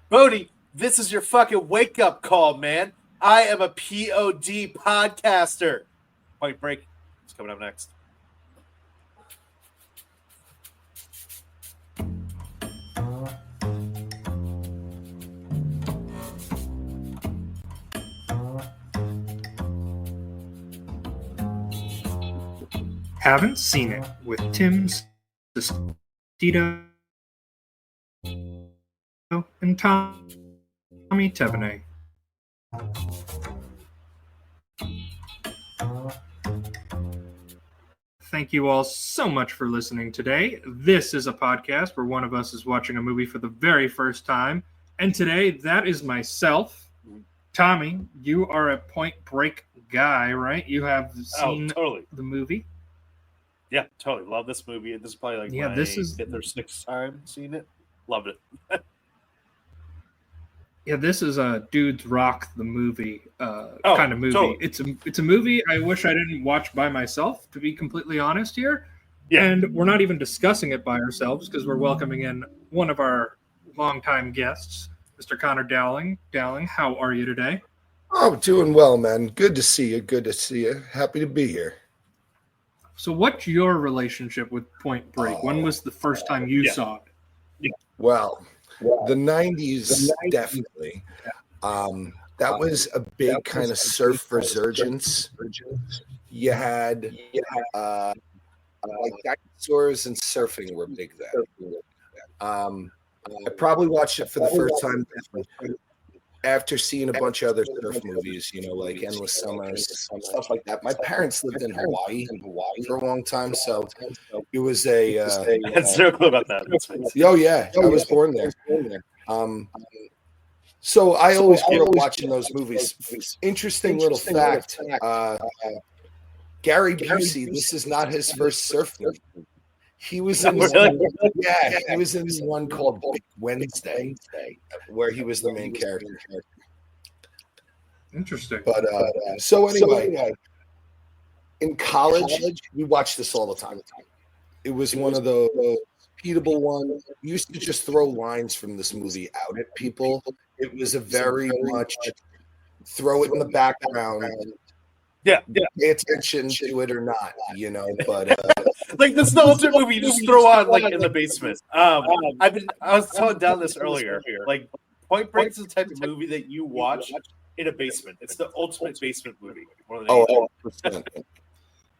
Bodie, this is your fucking wake-up call, man. I am a POD podcaster. Point Break is coming up next. Haven't Seen It with Tim Sestito and Tommy Tevenet. Thank you all so much for listening today. This is a podcast where one of us is watching a movie for the very first time. And today, that is myself. Tommy, you are a Point Break guy, right? You have seen the movie. Yeah, totally. Love this movie. This is probably like my fifth or sixth time seeing it. Loved it. Yeah, this is a Dudes Rock the movie kind of movie. Totally. It's a movie I wish I didn't watch by myself, to be completely honest here. Yeah. And we're not even discussing it by ourselves because we're welcoming in one of our longtime guests, Mr. Connor Dowling. Dowling, how are you today? Oh, doing well, man. Good to see you. Good to see you. Happy to be here. So what's your relationship with Point Break? When was the first time you saw it? Yeah. Well, the 90s, definitely. That was a big kind of surf resurgence. You had like dinosaurs and surfing were big then. I probably watched it for the first time after seeing a bunch of other surf movies, you know, like Endless Summers, stuff like that. My parents lived in Hawaii for a long time, so it was a... I had zero clue about that. Oh, yeah. I was born there. So I always grew up watching those movies. Interesting little fact. Gary Busey, this is not his first surf movie. He was in he was in one called Big Wednesday, where he was the main character. Interesting. But so anyway, in college, we watched this all the time. It was one of those repeatable ones. We used to just throw lines from this movie out at people. It was a very much throw it in the background. Yeah. Pay attention to it or not, you know. But like this is the ultimate movie you just throw on like in the basement. I was telling down this earlier. Like Point Break is the type of movie that you watch in a basement. It's the ultimate basement movie.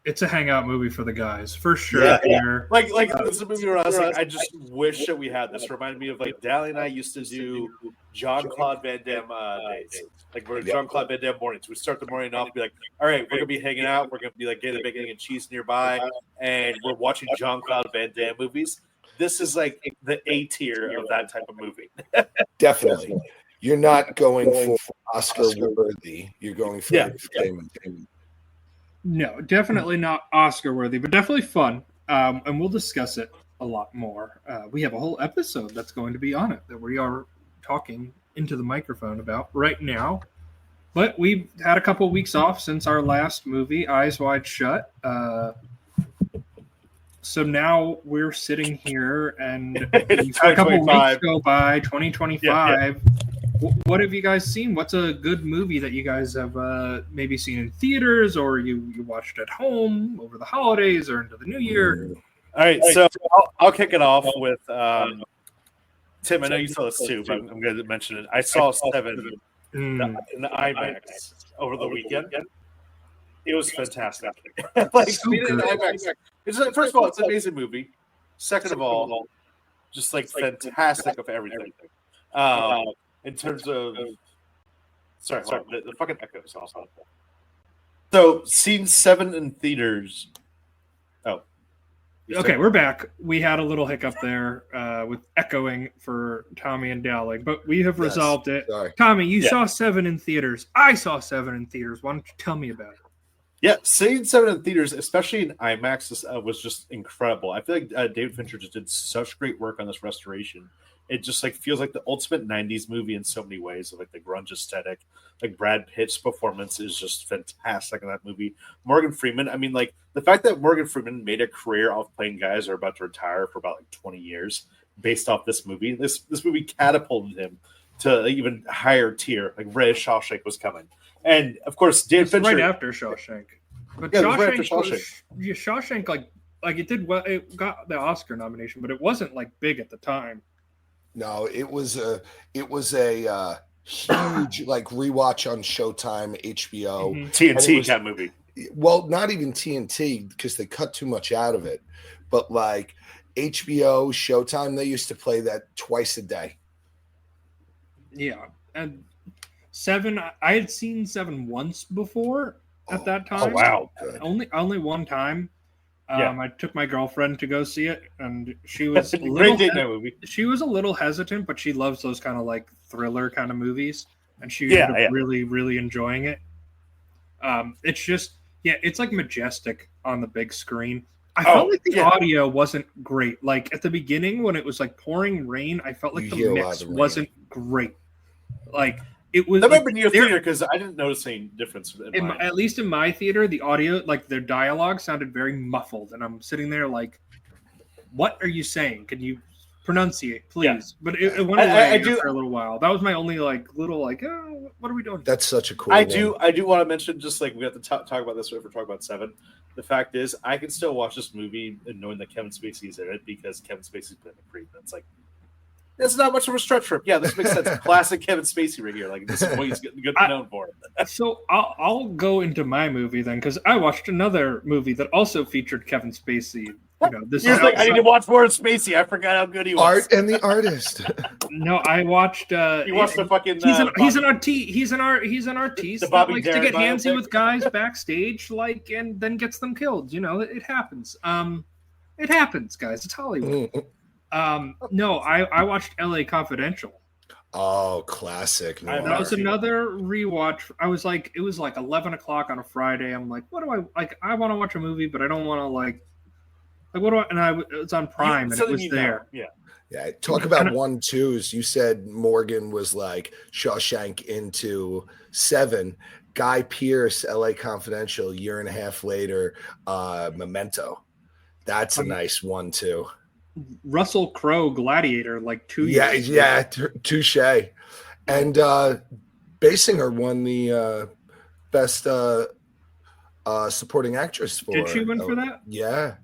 It's a hangout movie for the guys, for sure. Yeah. Like this is a movie where I was like, I just wish that we had this. Reminded me of like Dally and I used to do Jean-Claude Van Damme days. Like we're Jean-Claude Van Damme mornings. We start the morning off and be like, all right, we're gonna be hanging out. We're gonna be like getting a bacon and cheese nearby, and we're watching Jean-Claude Van Damme movies. This is like the A tier of that type of movie. Definitely. You're not going for Oscar worthy. You're going for entertainment. No, definitely not Oscar worthy, but definitely fun. And we'll discuss it a lot more. We have a whole episode that's going to be on it that we are talking into the microphone about right now. But we've had a couple of weeks off since our last movie, Eyes Wide Shut. So now we're sitting here and we've had a couple of weeks go by, 2025. Yeah. What have you guys seen? What's a good movie that you guys have maybe seen in theaters or you watched at home over the holidays or into the new year? All right, so I'll kick it off with Tim. I know you saw this too, but I'm going to mention it. I saw Seven in the IMAX over the weekend. It was fantastic. Like so in IMAX. It's like, first of all, it's an amazing movie. Second of all, just like fantastic of everything. In terms of, sorry, the fucking echo is awesome. So, seen 7 in theaters. Oh, okay, we're back. We had a little hiccup there with echoing for Tommy and Dowling, but we have resolved it. Sorry. Tommy, you saw 7 in theaters. I saw 7 in theaters. Why don't you tell me about it? Yeah, seeing 7 in theaters, especially in IMAX, was just incredible. I feel like David Fincher just did such great work on this restoration. It just like feels like the ultimate 90s movie in so many ways, of like the grunge aesthetic. Like Brad Pitt's performance is just fantastic in that movie. Morgan Freeman, I mean, like the fact that Morgan Freeman made a career off playing guys who are about to retire for about like 20 years based off this movie. This movie catapulted him to an even higher tier, like right as Shawshank was coming. And of course, Dan Fincher right after Shawshank. But Yeah, it was Shawshank, right after Shawshank. Shawshank, like it did well. It got the Oscar nomination, but it wasn't like big at the time. No, it was a huge like rewatch on Showtime, HBO, TNT kind of movie. Well, not even TNT because they cut too much out of it, but like HBO, Showtime, they used to play that twice a day. Yeah, and Seven, I had seen Seven once before at that time. Oh wow! Only one time. I took my girlfriend to go see it, and she was she was a little hesitant, but she loves those kind of like thriller kind of movies, and she ended up really, really enjoying it. It's just it's like majestic on the big screen. I felt like the audio wasn't great. Like at the beginning when it was like pouring rain, I felt like the mix wasn't great. Like it was. That might be in your theater because I didn't notice any difference. At least in my theater, the audio, like their dialogue, sounded very muffled, and I'm sitting there like, "What are you saying? Can you pronunciate, please?" Yeah. But it went away after a little while. That was my only oh, what are we doing? That's such a cool. I do want to mention, just like we have to talk about this if we're talking about Seven. The fact is, I can still watch this movie and knowing that Kevin Spacey is in it because Kevin Spacey's been a creep. It's like. It's not much of a stretch for him. Yeah, this makes sense. Classic Kevin Spacey right here. Like this is what he's good known for. So I'll go into my movie then because I watched another movie that also featured Kevin Spacey. You know, this is like I need to watch more of Spacey. I forgot how good he was. Art and the Artist. No, I watched. You watched the fucking. He's an artiste that likes to get handsy with guys backstage, and then gets them killed. You know, it happens. It happens, guys. It's Hollywood. No, I watched LA Confidential. Oh, classic. That was another rewatch. I was like, it was like 11 o'clock on a Friday. I'm like, what do I like? I want to watch a movie, but I don't want to like what do I? And it's on Prime, and it was there. Yeah. Talk about 1-2s. You said Morgan was like Shawshank into Seven. Guy Pearce, LA Confidential, year and a half later, Memento. That's a nice 1-2. Russell Crowe, Gladiator, like 2 years. Yeah, touche. And Basinger won the best supporting actress for. Did she win for that? Yeah.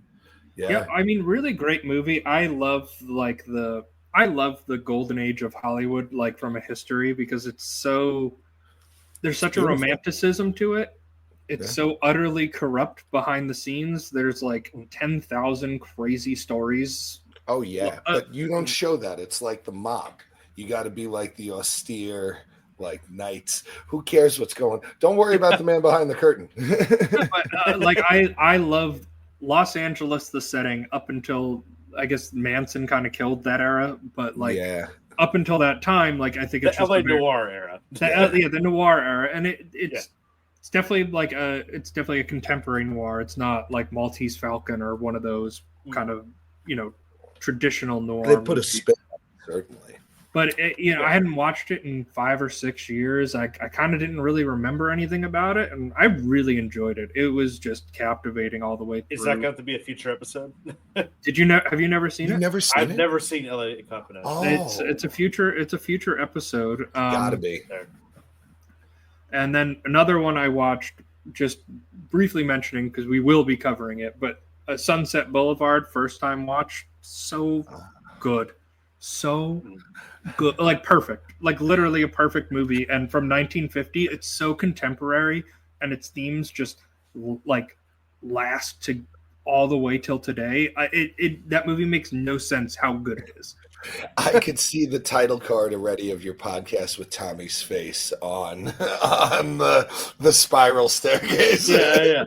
I mean, really great movie. I love the golden age of Hollywood, like from a history, because it's so there's such a romanticism to it. It's so utterly corrupt behind the scenes. There's like 10,000 crazy stories. Oh, yeah. But you don't show that. It's like the mob. You got to be like the austere, like knights. Who cares what's going on? Don't worry about the man behind the curtain. But, I love Los Angeles, the setting, up until, I guess, Manson kind of killed that era. But, up until that time, like, I think it's the LA noir era. The noir era. And it's definitely it's definitely a contemporary noir. It's not like Maltese Falcon or one of those kind of, traditional noir. They put a spin on it, certainly. But I hadn't watched it in 5 or 6 years. I kind of didn't really remember anything about it, and I really enjoyed it. It was just captivating all the way through. Is that going to be a future episode? Did you know? Have you never seen it? I've never seen LA Confidential. Oh. It's a future episode. Gotta be. And then another one I watched, just briefly mentioning because we will be covering it, but Sunset Boulevard, first time watch, so good, like perfect, like literally a perfect movie. And from 1950, it's so contemporary, and its themes just like last to all the way till today. That movie makes no sense how good it is. I could see the title card already of your podcast with Tommy's face on the spiral staircase. Yeah.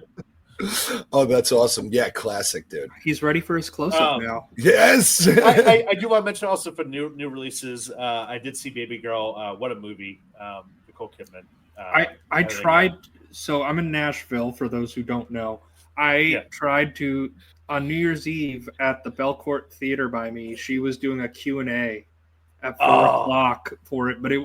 Oh, that's awesome. Yeah, classic, dude. He's ready for his close-up now. Yes. I do want to mention also for new releases, I did see Baby Girl. What a movie. Nicole Kidman. I tried. So I'm in Nashville, for those who don't know. I tried to, on New Year's Eve at the Belcourt Theater by me, she was doing a Q&A at 4 o'clock for it, but it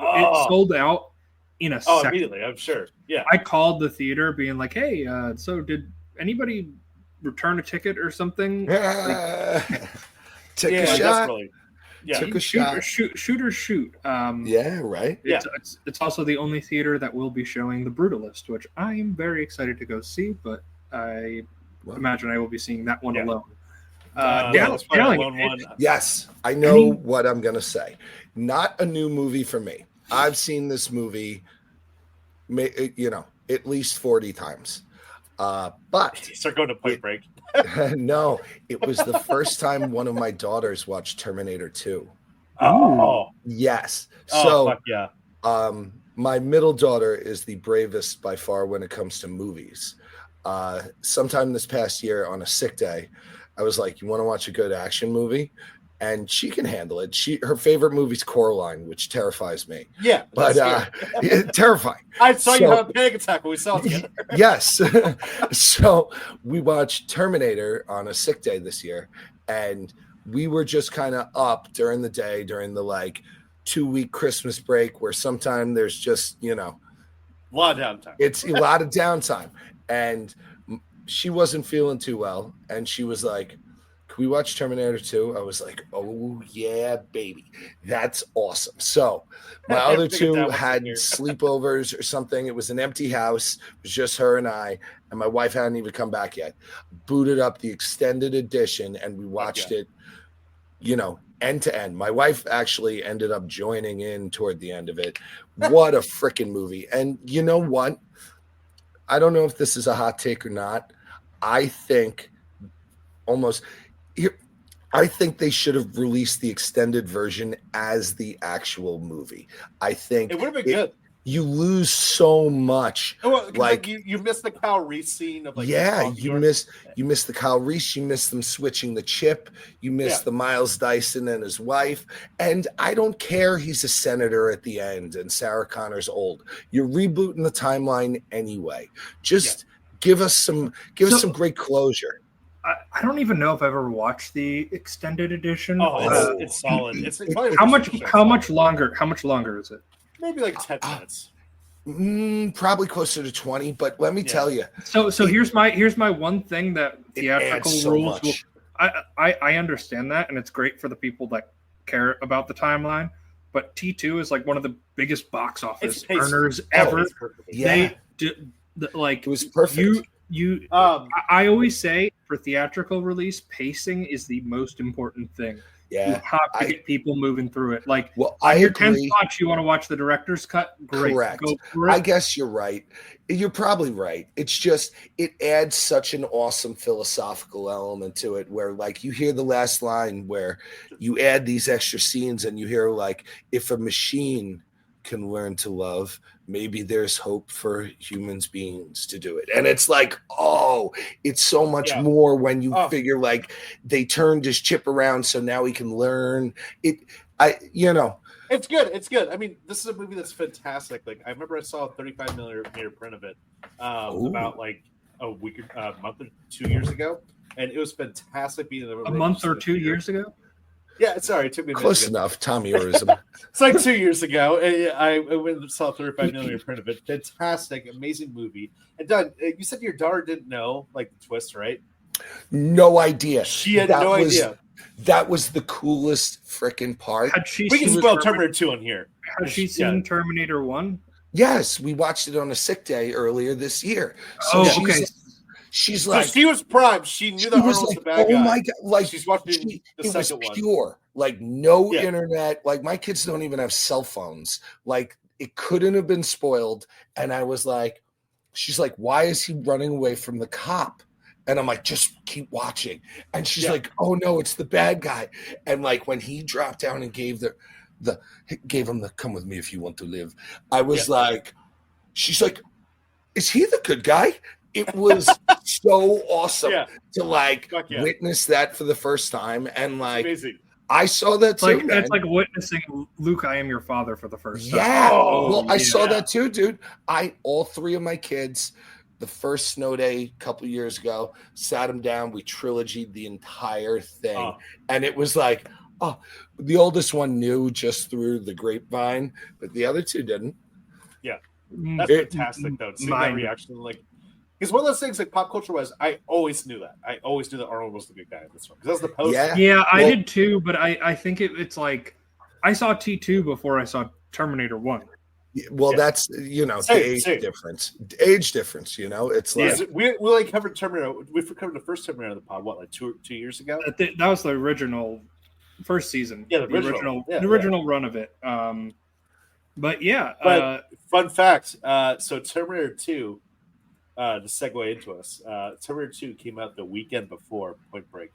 sold out in a second. Immediately, I'm sure. Yeah. I called the theater being like, hey, so did anybody return a ticket or something? Take a shot. Yeah. Took a shot. Shoot. Yeah, right. It's also the only theater that will be showing The Brutalist, which I am very excited to go see, but I imagine I will be seeing that one alone. That's probably one. Yes, I know what I'm going to say. Not a new movie for me. I've seen this movie, at least 40 times. But start going to Point Break. No, it was the first time one of my daughters watched Terminator 2. Oh, yes. So, fuck yeah. My middle daughter is the bravest by far when it comes to movies. Sometime this past year on a sick day, I was like, "You want to watch a good action movie?" And she can handle it. Her favorite movie's Coraline, which terrifies me. Yeah, but terrifying. I saw you have a panic attack when we saw it together. Yes. So we watched Terminator on a sick day this year, and we were just kind of up during the day during the 2-week Christmas break, where sometime there's just a lot of downtime. It's a lot of downtime, and she wasn't feeling too well, and she was like, "Can we watch Terminator 2?" I was like, "Oh yeah, baby, that's awesome." So my other two had sleepovers or something. It was an empty house. It was just her and I, and my wife hadn't even come back yet. Booted up the extended edition, and we watched it, end to end. My wife actually ended up joining in toward the end of it. What a freaking movie. And you know what? I don't know if this is a hot take or not. I think they should have released the extended version as the actual movie. I think it would have been good. You lose so much. Well, you miss the Kyle Reese scene of you miss the Kyle Reese. You miss them switching the chip. You miss the Miles Dyson and his wife. And I don't care. He's a senator at the end, and Sarah Connor's old. You're rebooting the timeline anyway. Just give us some great closure. I don't even know if I've ever watched the extended edition. Oh, it's solid. It's how much longer is it? Maybe 10 minutes. Probably closer to 20, but let me tell you. So here's my one thing that theatrical rules will, I understand that, and it's great for the people that care about the timeline, but T2 is one of the biggest box office earners ever. It was perfect. I always say for theatrical release, pacing is the most important thing. Yeah, you have to get people moving through it. I your agree. 10th watch, you want to watch the director's cut? Great. Correct. Go for it. I guess you're right. You're probably right. It's just it adds such an awesome philosophical element to it, where you hear the last line where you add these extra scenes, and you hear if a machine can learn to love, maybe there's hope for humans beings to do it. And it's it's so much more when you figure they turned his chip around so now he can learn it. It's good. I mean, this is a movie that's fantastic. I remember I saw a 35 millimeter print of it about a week, month or 2 years ago, and it was fantastic. Being a month or 2 years ago. Yeah, sorry, it took me close enough. Tommyism. It's 2 years ago. I went and saw a 35 millimeter print of it. Fantastic, amazing movie. And Doug, you said your daughter didn't know the twist, right? No idea. She had no idea. That was the coolest freaking part. We can spell Terminator 2 on here. Has she seen Terminator 1? Yes, we watched it on a sick day earlier this year. Okay. She's she was primed. She knew that Arnold was the bad guy. Oh my god! She's watching the second one. It was pure. No internet. My kids don't even have cell phones. It couldn't have been spoiled. And I was she's like, "Why is he running away from the cop?" And I'm like, "Just keep watching." And she's like, "Oh no, it's the bad guy." And when he dropped down and gave him the "come with me if you want to live," I was she's like, "Is he the good guy?" It was so awesome to witness that for the first time, and amazing. I saw that too. It's like witnessing Luke, I am your father for the first time. Yeah, I saw that too, dude. All three of my kids, the first snow day a couple years ago, sat them down. We trilogied the entire thing, and it was the oldest one knew just through the grapevine, but the other two didn't. Yeah, that's fantastic though. To see that reaction, Because one of those things, like pop culture wise, I always knew that. I always knew that Arnold was the good guy in this one because that's the poster. Yeah, I did too. But I think it's like I saw T2 before I saw Terminator 1. Well, that's the age difference. Age difference, it's like we like covered Terminator. We covered the first Terminator on the pod. What, like 2 years ago? That was the original first season. Yeah, the original run of it. But fun fact. So Terminator 2. To segue into us, Terminator 2 came out the weekend before Point Break.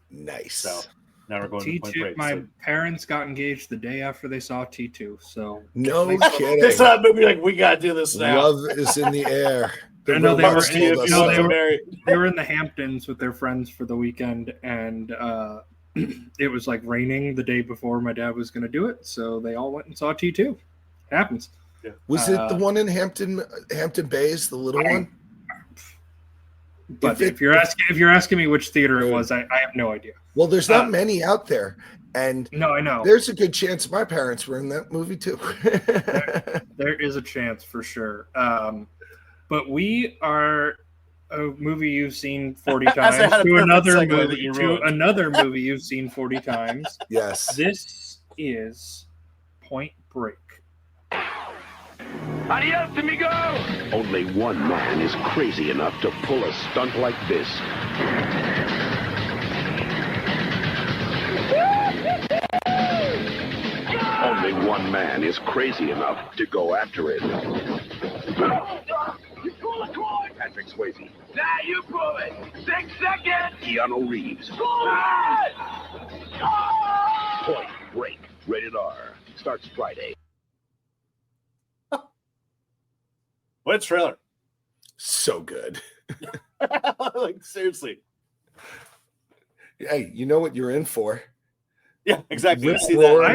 Nice. So now we're going to Point Break. My parents got engaged the day after they saw T2. So no kidding. This not movie like we gotta do this now. Love is in the air. I know they were in the Hamptons with their friends for the weekend, and it was like raining the day before my dad was going to do it, so they all went and saw T2. It happens. Yeah. Was it the one in Hampton Bays, the little one? But if you're asking me which theater it was, I have no idea. Well, there's not many out there, and no, I know there's a good chance my parents were in that movie too. there is a chance for sure. But we are a movie you've seen 40 times to another movie you've seen 40 times. Yes, this is Point Break. Adios, amigo! Only one man is crazy enough to pull a stunt like this. Only one man is crazy enough to go after it. You pull the cord! Patrick Swayze. Now you pull it! 6 seconds! Keanu Reeves. Point Break. Rated R. Starts Friday. What a trailer. So good. Like, seriously. Hey, you know what you're in for. Yeah, exactly. I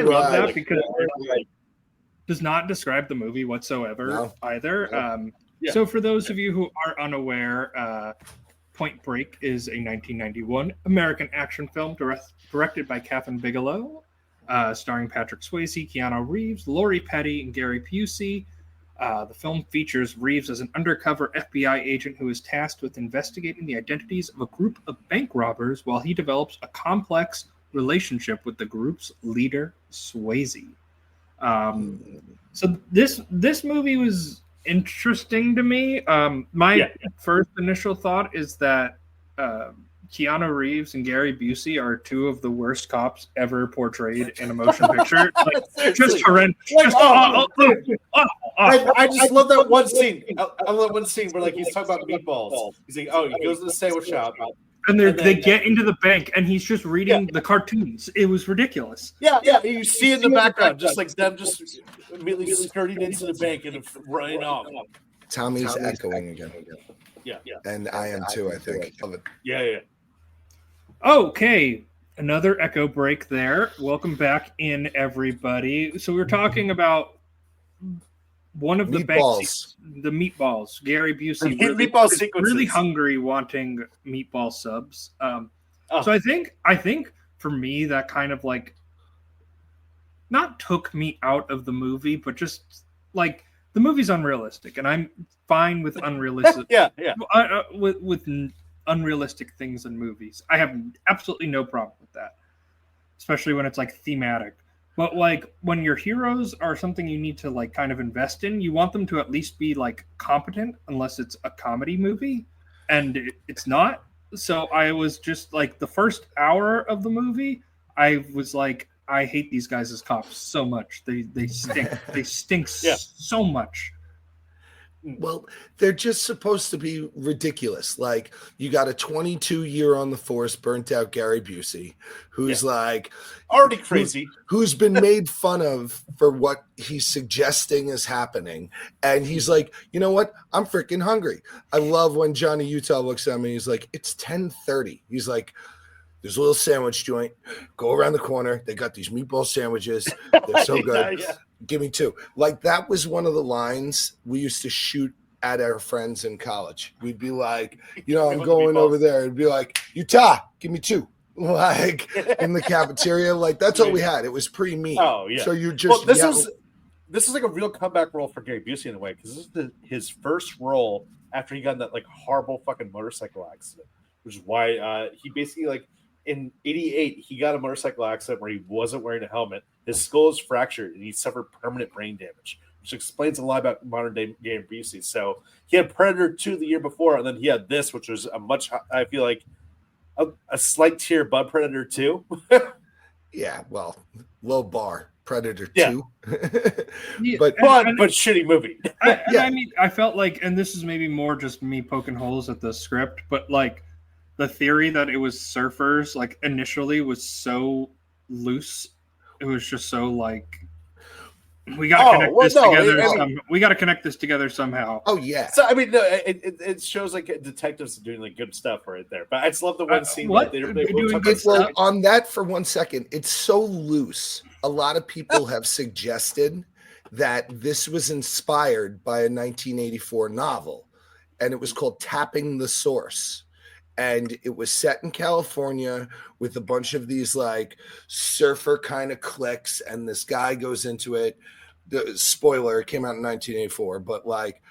love that because it does not describe the movie whatsoever either. So for those of you who are unaware, Point Break is a 1991 American action film directed by Catherine Bigelow, starring Patrick Swayze, Keanu Reeves, Lori Petty, and Gary Busey. The film features Reeves as an undercover FBI agent who is tasked with investigating the identities of a group of bank robbers while he develops a complex relationship with the group's leader, Swayze. So this movie was interesting to me. My first initial thought is that Keanu Reeves and Gary Busey are two of the worst cops ever portrayed in a motion picture. Like, just horrendous. I just love that one scene. I love that one scene where like he's talking about meatballs. He's like, he goes to the sandwich shop. And they get into the bank, and he's just reading the cartoons. It was ridiculous. Yeah. You see in the background, just like them just immediately skirting into the bank and running off. Tommy's echoing again. Yeah. And I am too, I think. Yeah. Okay, another echo break there. Welcome back in, everybody. So we're talking about one of the banks, the meatballs. Gary Busey really hungry, wanting meatball subs. So I think for me that kind of like not took me out of the movie, but just like the movie's unrealistic, and I'm fine with unrealistic. With unrealistic things in movies. I have absolutely no problem with that, especially when it's like thematic. But like when your heroes are something you need to like kind of invest in, you want them to at least be like competent, unless it's a comedy movie, and it's not. So I was just like the first hour of the movie, I was like, I hate these guys as cops so much. They stink. They stink so much. Well, they're just supposed to be ridiculous. Like, you got a 22-year on the force, burnt out Gary Busey, who's like already crazy, who's been made fun of for what he's suggesting is happening. And he's like, you know what? I'm freaking hungry. I love when Johnny Utah looks at me. He's like, it's 10:30. He's like, there's a little sandwich joint. Go around the corner. They got these meatball sandwiches. They're so good. Give me 2. Like, that was one of the lines we used to shoot at our friends in college. We'd be like, I'm going over there. It'd be like, Utah, give me 2. Like, in the cafeteria. Like, that's all we had. It was pre-meat. Oh, yeah. So you just... This is like a real comeback role for Gary Busey in a way, because this is his first role after he got in that like horrible fucking motorcycle accident, which is why he basically like in '88 he got a motorcycle accident where he wasn't wearing a helmet. His skull is fractured and he suffered permanent brain damage, which explains a lot about modern day game obesity. So he had Predator 2 the year before, and then he had this, which was a much, I feel like, a slight tier above Predator 2. Yeah, well, low bar. Predator 2. Yeah, but but shitty movie. I mean, I felt like, and this is maybe more just me poking holes at the script, but like the theory that it was surfers, like initially was so loose. It was just so like, we got to connect this together. We got to connect this together somehow. Oh yeah. So I mean, no, it shows like detectives doing like good stuff right there. But I just love the one scene. What? They Well, on that for 1 second, it's so loose. A lot of people have suggested that this was inspired by a 1984 novel, and it was called Tapping the Source. And it was set in California with a bunch of these like surfer kind of cliques, and this guy goes into it. The spoiler, it came out in 1984, but like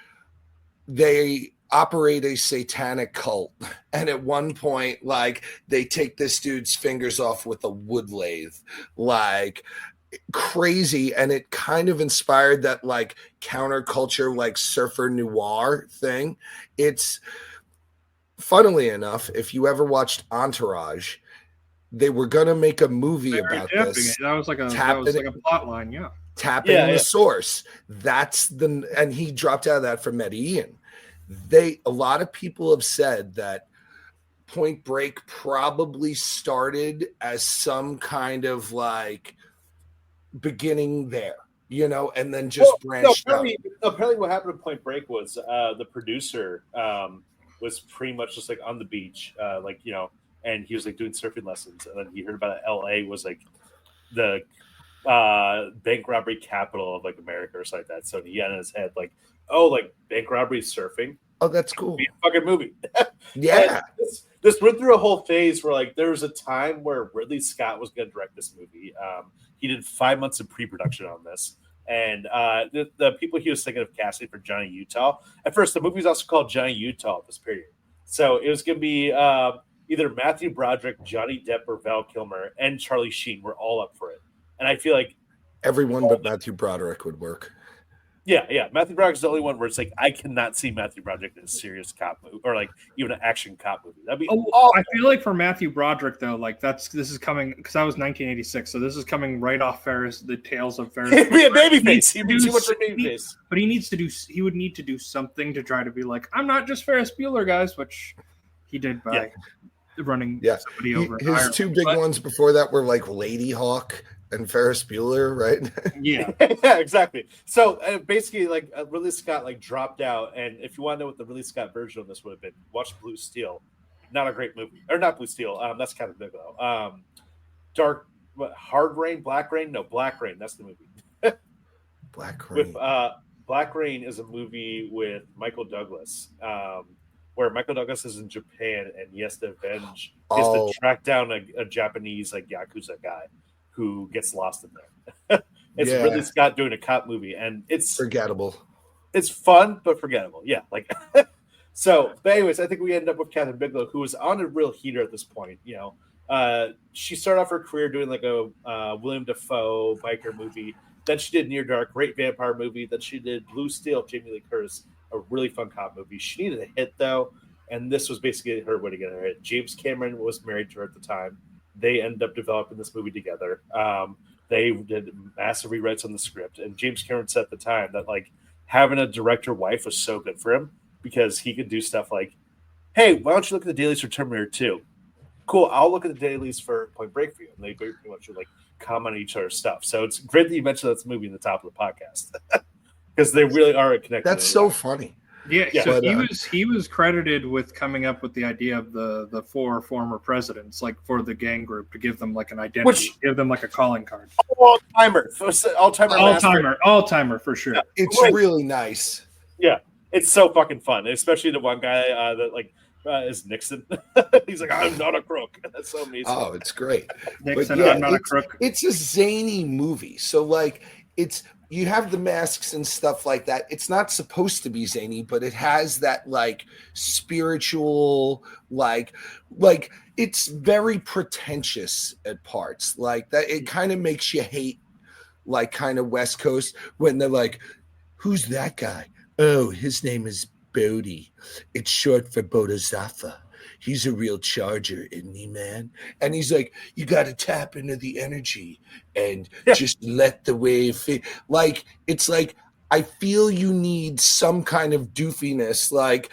they operate a satanic cult, and at one point, like they take this dude's fingers off with a wood lathe, like crazy, and it kind of inspired that like counterculture, like surfer noir thing. It's funnily enough, if you ever watched Entourage, they were gonna make a movie about this. That was like a plot line, yeah. Tapping the source. That's and he dropped out of that for Medellin. A lot of people have said that Point Break probably started as some kind of like beginning there, you know, and then just branched out. Apparently what happened to Point Break was the producer was pretty much just like on the beach, like, you know, and he was like doing surfing lessons, and then he heard about it. LA was like the bank robbery capital of like America or something like that. So he had in his head like, oh, like bank robbery surfing. Oh, that's cool. Be a fucking movie. Yeah. This went through a whole phase where like there was a time where Ridley Scott was going to direct this movie. He did 5 months of pre-production on this. And the people he was thinking of casting for Johnny Utah. At first, the movie was also called Johnny Utah at this period. So it was going to be either Matthew Broderick, Johnny Depp, or Val Kilmer, and Charlie Sheen were all up for it. And I feel like everyone but Matthew Broderick would work. Yeah. Matthew Broderick is the only one where it's like I cannot see Matthew Broderick in a serious cop movie or like even an action cop movie. That'd be awful. I feel like for Matthew Broderick though, like this is coming because that was 1986, so this is coming right off the Tales of Ferris. He'd be a babyface. He'd be too much of a babyface. But he would need to do something to try to be like, I'm not just Ferris Bueller, guys, which he did by running somebody over. His two big ones before that were like Lady Hawk and Ferris Bueller, right? Yeah, exactly. So basically, like Ridley Scott like dropped out, and if you want to know what the Ridley Scott version of this would have been, watch Blue Steel. Not a great movie, or not Blue Steel. That's Catherine Bigelow. Hard Rain, Black Rain. No, Black Rain. That's the movie. Black Rain. Black Rain is a movie with Michael Douglas, where Michael Douglas is in Japan and he has to track down a Japanese like Yakuza guy who gets lost in there. It's Ridley Scott doing a cop movie, and it's forgettable. It's fun, but forgettable. Yeah, like so. But anyways, I think we end up with Catherine Bigelow, who was on a real heater at this point. You know, she started off her career doing like a William Dafoe biker movie. Then she did Near Dark, great vampire movie. Then she did Blue Steel, Jamie Lee Curtis, a really fun cop movie. She needed a hit though, and this was basically her way to get her hit. James Cameron was married to her at the time. They ended up developing this movie together. They did massive rewrites on the script, and James Cameron said at the time that like having a director wife was so good for him because he could do stuff like, "Hey, why don't you look at the dailies for Terminator 2? Cool, I'll look at the dailies for Point Break for you." And they pretty much would like comment on each other's stuff. So it's great that you mentioned this movie in the top of the podcast because they really are connected. That's so funny. Yeah, so he was credited with coming up with the idea of the four former presidents, like for the gang group, to give them like an identity, give them like a calling card. All timer for sure. It's really nice. Yeah, it's so fucking fun, especially the one guy that like is Nixon. He's like, I'm not a crook. That's so amazing. Oh, it's great. Nixon, I'm not a crook. It's a zany movie, so like you have the masks and stuff like that. It's not supposed to be zany, but it has that like spiritual, like it's very pretentious at parts. Like that, it kind of makes you hate like kind of West Coast when they're like, who's that guy? Oh, his name is Bodhi. It's short for Bodhisattva. He's a real charger, isn't he, man? And he's like, you got to tap into the energy and just let the wave feel. Like, it's like, I feel you need some kind of doofiness, like,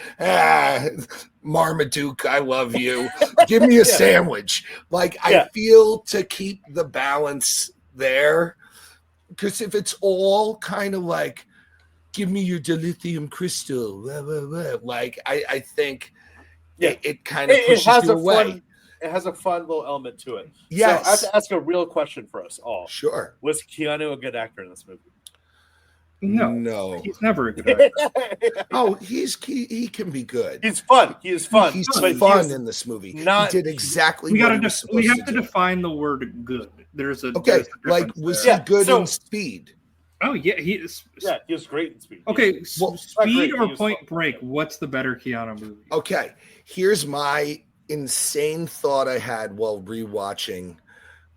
Marmaduke, I love you. Give me a sandwich. Like, I feel to keep the balance there. Because if it's all kind of like, give me your dilithium crystal, blah, blah, blah, like, I think... It kind of pushes you away. It has a fun little element to it. Yes. So I have to ask a real question for us all. Sure. Was Keanu a good actor in this movie? No. He's never a good actor. Oh, he can be good. He's fun. He is fun. He's fun in this movie. He did exactly what he was supposed to do. We have to define the word good. There's a like was he good in Speed? Oh yeah, he is. Yeah, he was great in Speed. Okay, Speed or Point Break? What's the better Keanu movie? Okay, here's my insane thought I had while rewatching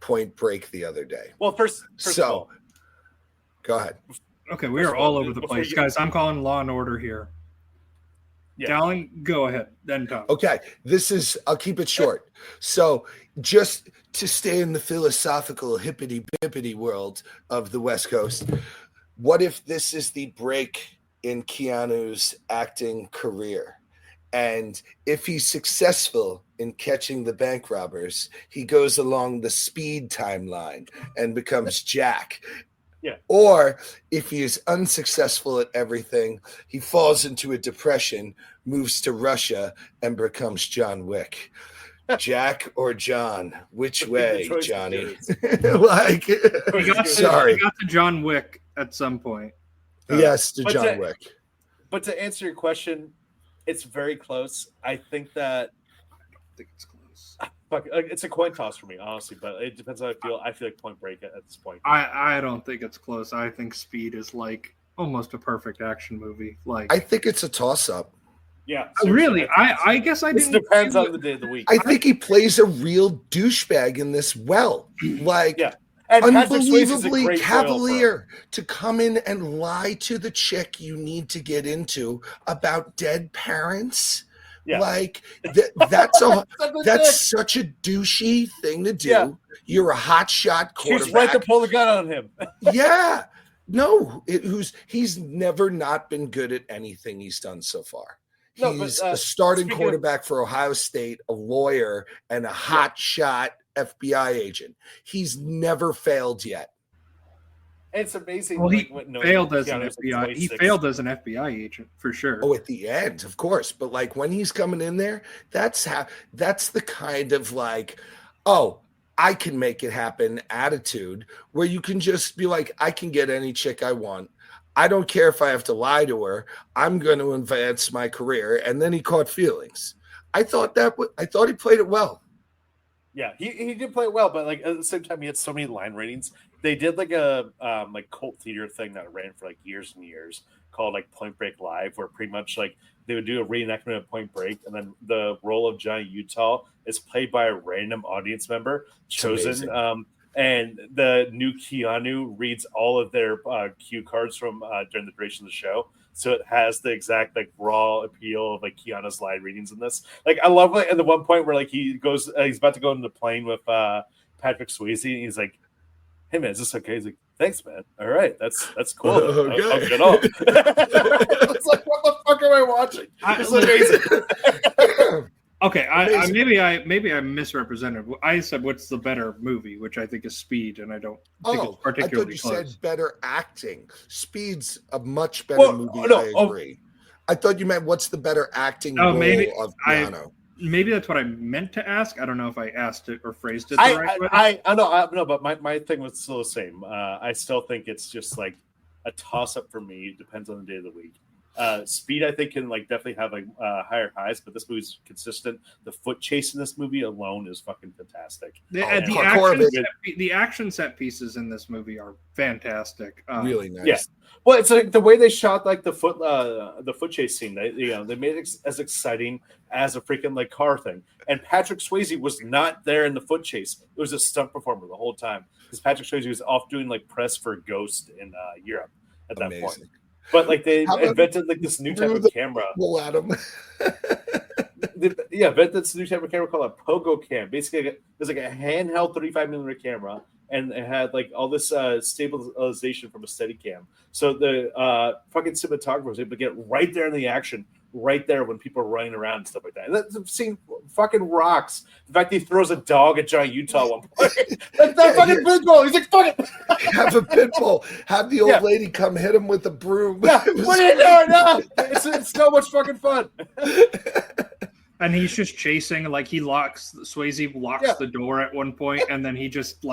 Point Break the other day. Well, first of all, go ahead. Okay, we are all over the place, guys. I'm calling Law and Order here. Yeah. Dowling, go ahead. Then Tom. Okay, I'll keep it short. So just to stay in the philosophical hippity-bippity world of the West Coast, what if this is the break in Keanu's acting career? And if he's successful in catching the bank robbers, he goes along the Speed timeline and becomes Jack. Yeah. Or if he is unsuccessful at everything, he falls into a depression, moves to Russia, and becomes John Wick. Jack or John? Which way, Johnny? Like, sorry. We got to John Wick at some point. Yes, to John Wick. But to answer your question, it's very close. I think it's close. It's a coin toss for me, honestly, but it depends how I feel. I feel like Point Break at this point. I don't think it's close. I think Speed is like almost a perfect action movie. Like, I think it's a toss-up. Yeah, really. I guess I didn't. It depends on the day of the week. I think he plays a real douchebag in this well. Like, and unbelievably cavalier to come in and lie to the chick you need to get into about dead parents. Yeah. Like that's such a douchey thing to do. Yeah. You're a hotshot quarterback. She's right to pull the gun on him. Yeah. No, he's never not been good at anything he's done so far. He's a starting quarterback for Ohio State, a lawyer, and a hotshot FBI agent. He's never failed yet. It's amazing. Well, he failed as an FBI. He failed as an FBI agent for sure. Oh, at the end, of course. But like when he's coming in there, that's the kind of like, oh, I can make it happen attitude where you can just be like, I can get any chick I want. I don't care if I have to lie to her. I'm going to advance my career. And then he caught feelings. I thought he played it well. Yeah, he did play it well, but like at the same time, he had so many line ratings. They did like a like cult theater thing that ran for like years and years called like Point Break Live, where pretty much like they would do a reenactment of Point Break, and then the role of Johnny Utah is played by a random audience member chosen. And the new Keanu reads all of their cue cards from during the duration of the show. So it has the exact like raw appeal of like Keanu's line readings in this. Like I love like at the one point where like he's about to go into the plane with Patrick Swayze, and he's like, "Hey man, is this okay?" He's like, "Thanks, man. All right, that's cool. I'll get off." It's like, what the fuck am I watching? It's amazing. Okay, maybe I misrepresented. I said, "What's the better movie?" Which I think is Speed, and I don't think it's particularly close. I thought you said better acting. Speed's a much better movie. I agree. I thought you meant what's the better acting role of Keanu. Maybe that's what I meant to ask. I don't know if I asked it or phrased it the right way. I know, but my thing was still the same. I still think it's just like a toss up for me. It depends on the day of the week. Speed, I think, can like definitely have like higher highs, but this movie's consistent. The foot chase in this movie alone is fucking fantastic. The action set pieces in this movie are fantastic. Really nice. Yeah. Well, it's like the way they shot like the foot chase scene. They made it as exciting as a freaking like car thing. And Patrick Swayze was not there in the foot chase. It was a stunt performer the whole time because Patrick Swayze was off doing like press for Ghost in Europe at that point. But like they invented like this new type of camera. Well, Adam. Yeah, invented this new type of camera called a pogo cam. Basically, it was like a handheld 35mm camera, and it had like all this stabilization from a Steadicam. So the fucking cinematographer was able to get right there in the action, right there when people are running around and stuff like that. And that scene fucking rocks. The fact that he throws a dog at Johnny Utah at one point. Like that fucking pit bull. He's like, fuck it. Have a pit bull. Have the old lady come hit him with a broom. Yeah, what are you doing? No. It's so much fucking fun. And he's just chasing, like Swayze locks the door at one point, and then he just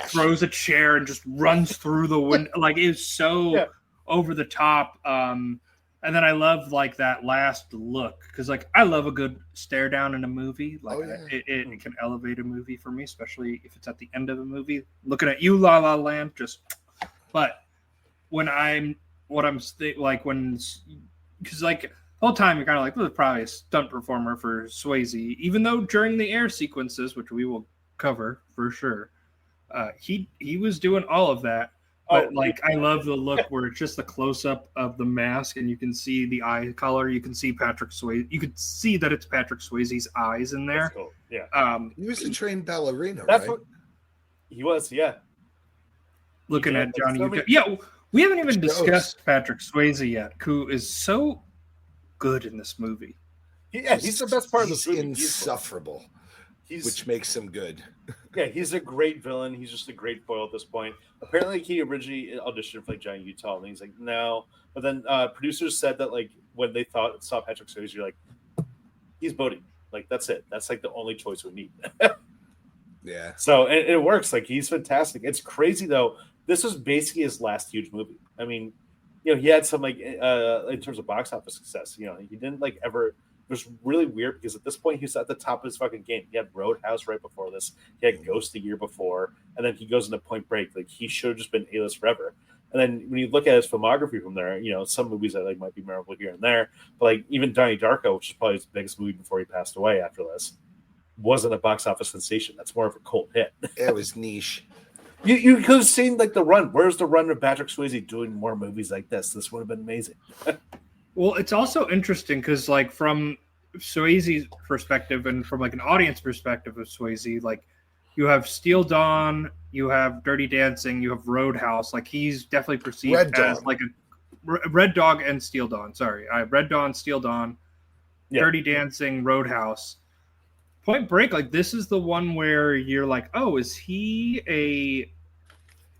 throws a chair and just runs through the window. Like it's so over the top. And then I love like that last look because like I love a good stare down in a movie. Like it can elevate a movie for me, especially if it's at the end of a movie. Looking at you, La La Land, but when because like the whole time you're kind of like, well, probably a stunt performer for Swayze, even though during the air sequences, which we will cover for sure, he was doing all of that. But I love the look where it's just the close up of the mask, and you can see the eye color. You can see Patrick Swayze. You could see that it's Patrick Swayze's eyes in there. That's cool. Yeah. He was a trained ballerina, That's right? what he was. Yeah. Looking at Johnny Utah. Yeah, we haven't even discussed Patrick Swayze yet, who is so good in this movie. He's the best part of this movie. Insufferable. Which makes him good. Yeah, he's a great villain. He's just a great foil at this point. Apparently, he originally auditioned for like Johnny Utah, and he's like, no. But then producers said that like when they saw Patrick Swayze, you're like, he's Bodhi. Like that's it. That's like the only choice we need. Yeah. So it works. Like he's fantastic. It's crazy though. This was basically his last huge movie. I mean, he had some like in terms of box office success. He didn't like ever. It was really weird because at this point he was at the top of his fucking game. He had Roadhouse right before this. He had Ghost the year before, and then he goes into Point Break. Like he should have just been A-list forever. And then when you look at his filmography from there, some movies that like might be memorable here and there, but like even Donnie Darko, which is probably his biggest movie before he passed away after this, wasn't a box office sensation. That's more of a cult hit. It was niche. You could have seen like the run. Where's the run of Patrick Swayze doing more movies like this? This would have been amazing. Well, it's also interesting because, like, from Swayze's perspective and from like an audience perspective of Swayze, like you have Steel Dawn, you have Dirty Dancing, you have Roadhouse. Like he's definitely perceived as like a Red Dog and Steel Dawn. Sorry, Red Dawn, Steel Dawn, Dirty Dancing, Roadhouse. Point Break, like this is the one where you're like, oh, is he a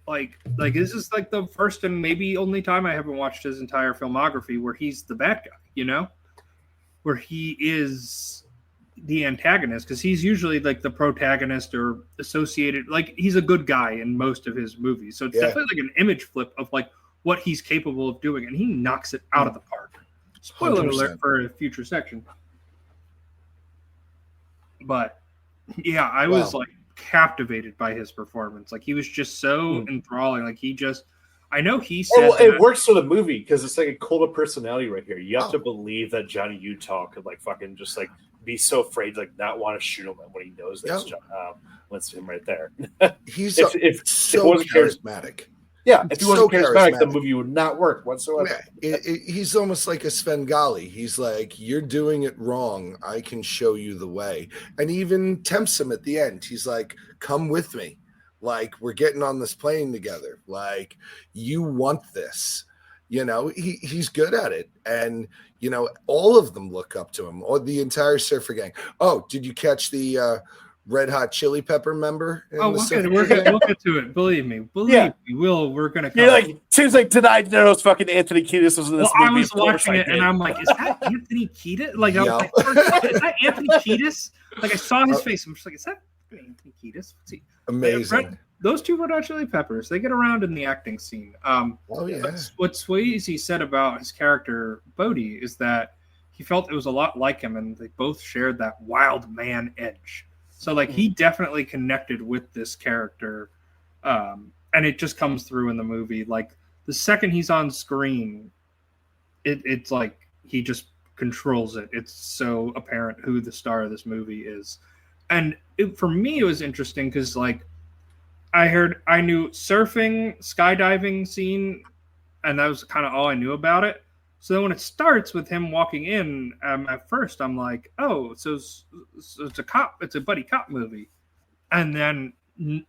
like this is like the first and maybe only time I haven't watched his entire filmography where he's the bad guy, where he is the antagonist, because he's usually like the protagonist or associated, like he's a good guy in most of his movies. So it's definitely like an image flip of like what he's capable of doing, and he knocks it out of the park. Spoiler 100%. Alert for a future section. But yeah, I was like captivated by his performance. Like he was just so enthralling. Like I know he said it works for the movie because it's like a cult of personality right here. You have to believe that Johnny Utah could like fucking just like be so afraid to like not want to shoot him when he knows that's what's him right there. He's so charismatic. Yeah, if he wasn't charismatic, the movie would not work whatsoever. Yeah, he's almost like a Svengali. He's like, you're doing it wrong. I can show you the way. And even tempts him at the end. He's like, come with me. Like, we're getting on this plane together. Like, you want this. He's good at it. And, all of them look up to him, or the entire surfer gang. Oh, did you catch the Red Hot Chili Pepper member? We'll get to it. Believe me. We're going to. You're like, seems like tonight there was fucking Anthony Kiedis was in this movie. I was watching it and I'm like, is that Anthony Kiedis? Like, I was like, is that Anthony Kiedis? Like, I saw his face. I'm just like, is that Anthony Kiedis? Amazing. those two Red Hot Chili Peppers, they get around in the acting scene. Oh yeah. What Swayze said about his character Bodhi is that he felt it was a lot like him, and they both shared that wild man edge. So like he definitely connected with this character, and it just comes through in the movie. Like the second he's on screen, it's like he just controls it. It's so apparent who the star of this movie is. And for me, it was interesting because like I knew surfing, skydiving scene, and that was kind of all I knew about it. So then when it starts with him walking in, at first I'm like, oh, so it's a buddy cop movie. And then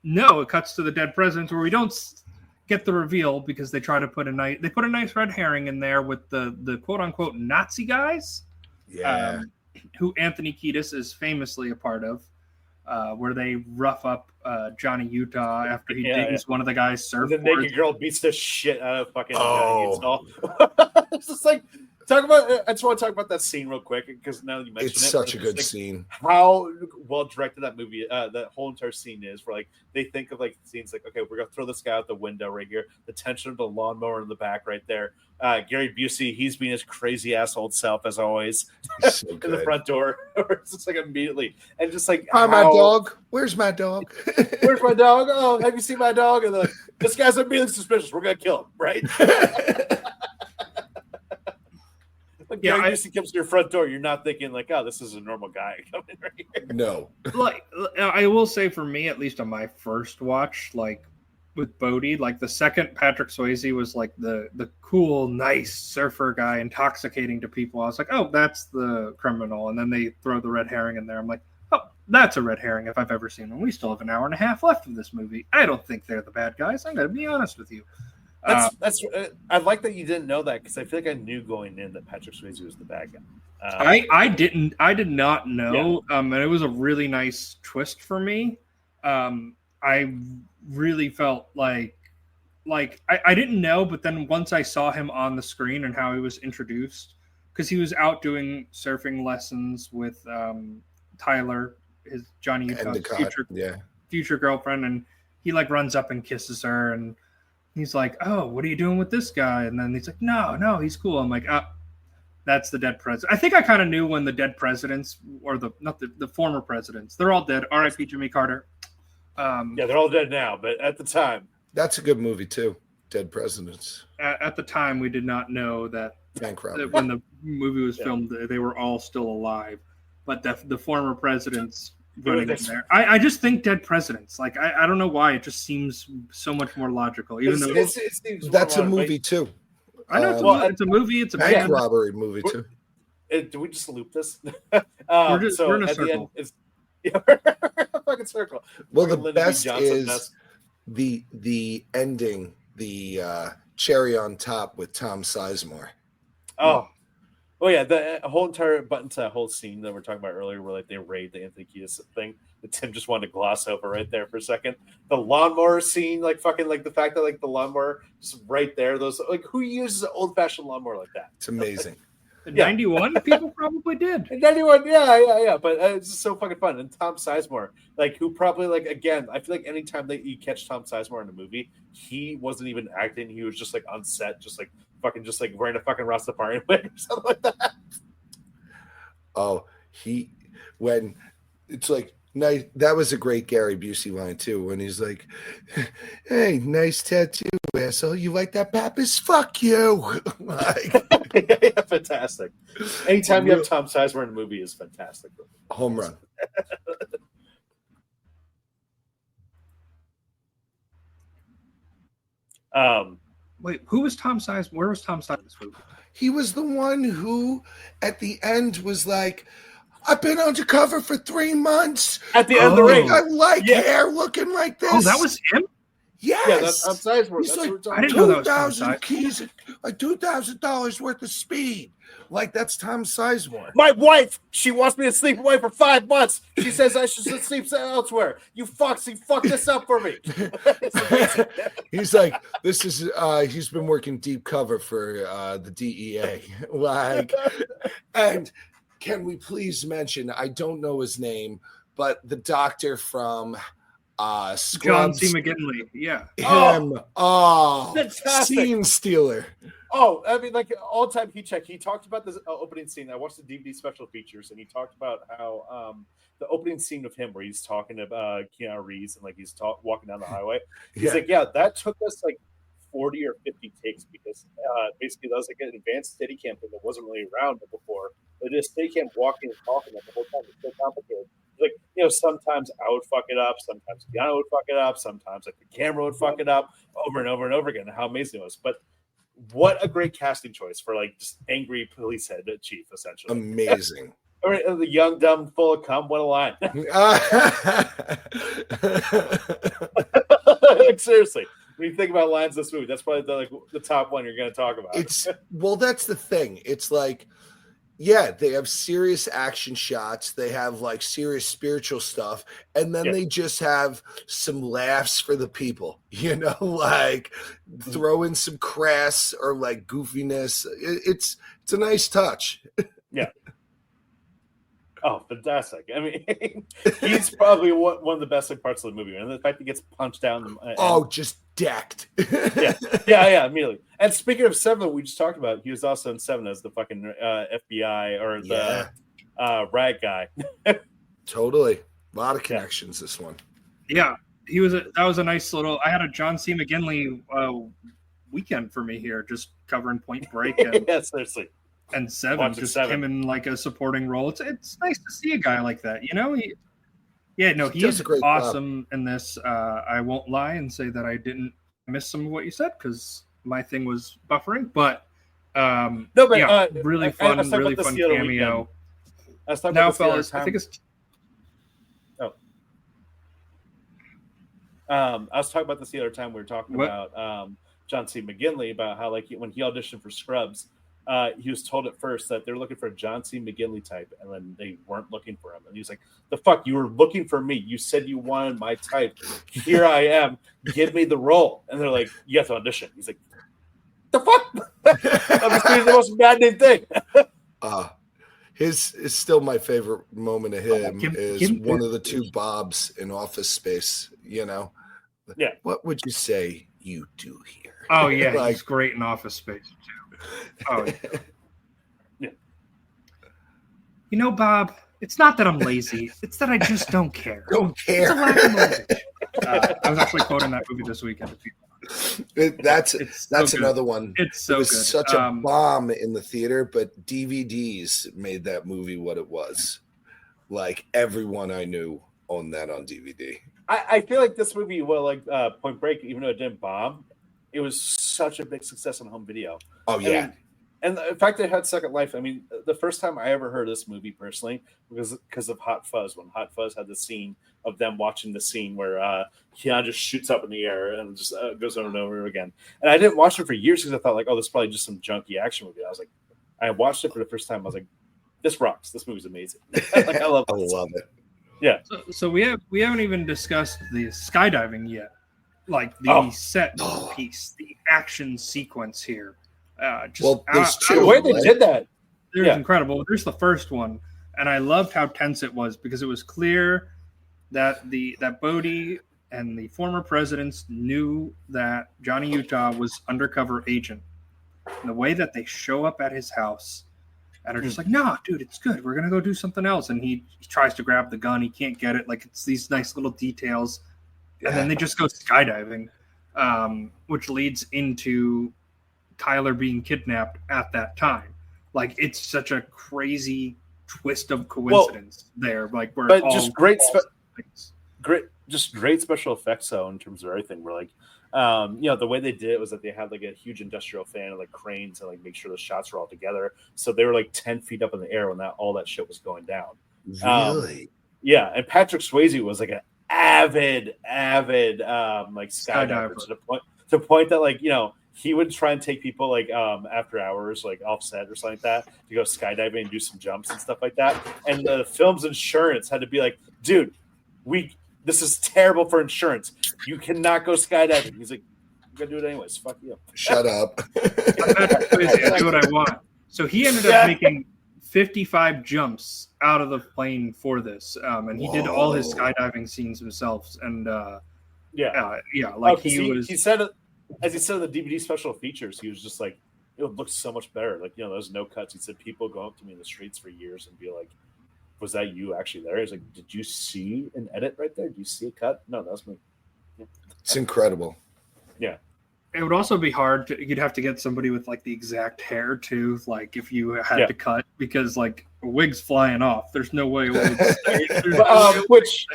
no, it cuts to the Dead Presidents where we don't get the reveal because they try to put a nice red herring in there with the quote unquote Nazi guys, who Anthony Kiedis is famously a part of, where they rough up Johnny Utah after he dings one of the guys' surfboards. The naked girl beats the shit out of fucking Johnny Utah. It's just like I just want to talk about that scene real quick because now you mentioned it's such a good scene. How well directed that movie, that whole entire scene is. Where like they think of like scenes like, okay, we're gonna throw this guy out the window right here. The tension of the lawnmower in the back right there. Gary Busey, he's being his crazy asshole self as always So in the front door. It's just like immediately and just like, hi, my dog. Where's my dog? Where's my dog? Oh, have you seen my dog? And like, this guy's immediately suspicious. We're gonna kill him, right? Like Gary Busey comes to your front door, you're not thinking like, oh, this is a normal guy coming right here. No. Like I will say for me, at least on my first watch, like with Bodhi, like the second Patrick Swayze was like the cool, nice surfer guy intoxicating to people. I was like, oh, that's the criminal. And then they throw the red herring in there. I'm like, oh, that's a red herring if I've ever seen one. We still have an hour and a half left of this movie. I don't think they're the bad guys. I'm going to be honest with you. That's I like that you didn't know that because I feel like I knew going in that Patrick Swayze was the bad guy. I did not know, and it was a really nice twist for me. I really felt like I didn't know, but then once I saw him on the screen and how he was introduced, because he was out doing surfing lessons with Tyler, his Johnny Utah's future girlfriend, and he like runs up and kisses her and. He's like, oh, what are you doing with this guy? And then he's like, no, he's cool. I'm like, that's the dead president. I think I kind of knew when the dead presidents, or not the former presidents, they're all dead. R.I.P. Jimmy Carter. They're all dead now, but at the time. That's a good movie, too. Dead Presidents. At the time, we did not know that when the movie was filmed, they were all still alive. But the former presidents... running in there. I just think dead presidents. Like I don't know why. It just seems so much more logical. Even though that's a movie too. I know it's a movie. It's a bank robbery movie too. Do we just loop this? We're in a circle. Fucking circle. Well, the best is the ending, the cherry on top with Tom Sizemore. Oh yeah, the whole entire button to that whole scene that we're talking about earlier, where like they raid the Anthony Kiedis thing, that Tim just wanted to gloss over right there for a second. The lawnmower scene, like fucking like the fact that like the lawnmower is right there. Those like who uses an old fashioned lawnmower like that? It's amazing. In 91, people probably did. In 91, yeah. But it's just so fucking fun. And Tom Sizemore, like who probably like again, I feel like anytime that you catch Tom Sizemore in a movie, he wasn't even acting. He was just like on set, just like wearing a fucking Rastafarian wig or something like that. Oh, when it's like nice. That was a great Gary Busey line too. When he's like, "Hey, nice tattoo, asshole. You like that, Pappas? Fuck you!" Like, yeah, fantastic. Anytime you have Tom Sizemore in a movie is fantastic. Home run. Wait, who was Tom Sizemore? Where was Tom Sizemore in this movie? He was the one who, at the end, was like, I've been undercover for 3 months. At the end of the ring. I like hair looking like this. Oh, that was him? Yes. Yeah, that's Tom Sizemore. He's like, I didn't know that was Tom 2,000 keys, like $2,000 worth of speed. Like, that's Tom Sizemore. My wife, she wants me to sleep away for 5 months. She says I should sleep elsewhere. You fuck this up for me. He's like, this is, he's been working deep cover for the DEA. Like, and can we please mention, I don't know his name, but the doctor from John Scrubs. C. McGinley. Yeah. Him. Oh, fantastic. scene stealer. Oh, I mean, like all time heat check. He talked about this opening scene. I watched the DVD special features, and he talked about how the opening scene of him, where he's talking about Keanu Reeves and like he's walking down the highway. He's like, yeah, that took us like 40 or 50 takes because basically that was like an advanced Steadicam thing that wasn't really around before. It is Steadicam walking and talking like the whole time. It's so complicated. Like, you know, sometimes I would fuck it up, sometimes Keanu would fuck it up, sometimes like the camera would fuck it up over and over and over again. How amazing it was. But what a great casting choice for like just angry police head chief, essentially. Amazing. All right, the young, dumb, full of cum. What a line. Like, seriously, when you think about lines in this movie, that's probably the top one you're going to talk about. That's the thing. It's like, yeah, they have serious action shots. They have like serious spiritual stuff. And then they just have some laughs for the people, you know, like throw in some crass or like goofiness. It's a nice touch. Yeah. Oh, fantastic. I mean, he's probably one of the best parts of the movie. And the fact he gets punched down. Just decked. yeah, immediately. And speaking of Seven, we just talked about, he was also in Seven as the fucking FBI or the rag guy. Totally. A lot of connections, this one. Yeah, that was a nice little, I had a John C. McGinley weekend for me here, just covering Point Break. And, yeah, seriously. And Seven, just him in like a supporting role. It's nice to see a guy like that, you know? He is awesome in this. I won't lie and say that I didn't miss some of what you said because my thing was buffering, but really fun cameo. Now, fellas, I think it's. I was talking about this the other time. We were talking about John C. McGinley, about how like when he auditioned for Scrubs, he was told at first that they're looking for a John C. McGinley type, and then they weren't looking for him. And he was like, "The fuck, you were looking for me. You said you wanted my type. Here I am. Give me the role." And they're like, "You have to audition." He's like, "The fuck? I'm just doing the most maddening thing." His is still my favorite moment of him is one of the two Bobs in Office Space. You know, what would you say you do here? Oh yeah, he's great in Office Space too. Oh, yeah. You know, Bob, it's not that I'm lazy. It's that I just don't care. It's a lack of motivation. I was actually quoting that movie this weekend. That's so another one. It's so it was good. Such a bomb in the theater, but DVDs made that movie what it was. Like everyone I knew owned that on DVD. I feel like this movie, Point Break, even though it didn't bomb, it was such a big success on home video. Oh, yeah. And the fact that it had second life, I mean, the first time I ever heard this movie personally was because of Hot Fuzz, when Hot Fuzz had the scene of them watching the scene where Keanu just shoots up in the air and just goes over and over again. And I didn't watch it for years because I thought, like, oh, this is probably just some junky action movie. I was like, I watched it for the first time. I was like, this rocks. This movie's amazing. Like, I love it. Yeah. So we haven't even discussed the skydiving yet. Like the set piece, the action sequence here. There's two. The way they did that, there's incredible. There's the first one, and I loved how tense it was because it was clear that that Bodie and the former presidents knew that Johnny Utah was undercover agent. And the way that they show up at his house and are just like, "No, dude, it's good. We're gonna go do something else." And he tries to grab the gun, he can't get it. Like it's these nice little details. And then they just go skydiving, which leads into Tyler being kidnapped at that time. Like it's such a crazy twist of coincidence there. Like, where just great special effects though in terms of everything. We're like, the way they did it was that they had like a huge industrial fan and like cranes to like make sure the shots were all together. So they were like 10 feet up in the air when all that shit was going down. Really? And Patrick Swayze was like an avid like skydiver to the point that like he would try and take people like after hours like offset or something like that to go skydiving and do some jumps and stuff like that, and the film's insurance had to be like, dude, this is terrible for insurance, you cannot go skydiving. He's like, I'm gonna do it anyways, fuck you, shut up. I do what I want. So he ended up making 55 jumps out of the plane for this, and he did all his skydiving scenes himself. And like he said, as he said in the DVD special features, he was just like, it would look so much better. Like, there's no cuts. He said people go up to me in the streets for years and be like, was that you actually there? He's like, did you see an edit right there? Did you see a cut? No, that's me. Yeah. It's incredible. Yeah. It would also be hard. You'd have to get somebody with like the exact hair too. Like if you had to cut, because like a wig's flying off. There's no way it would stay.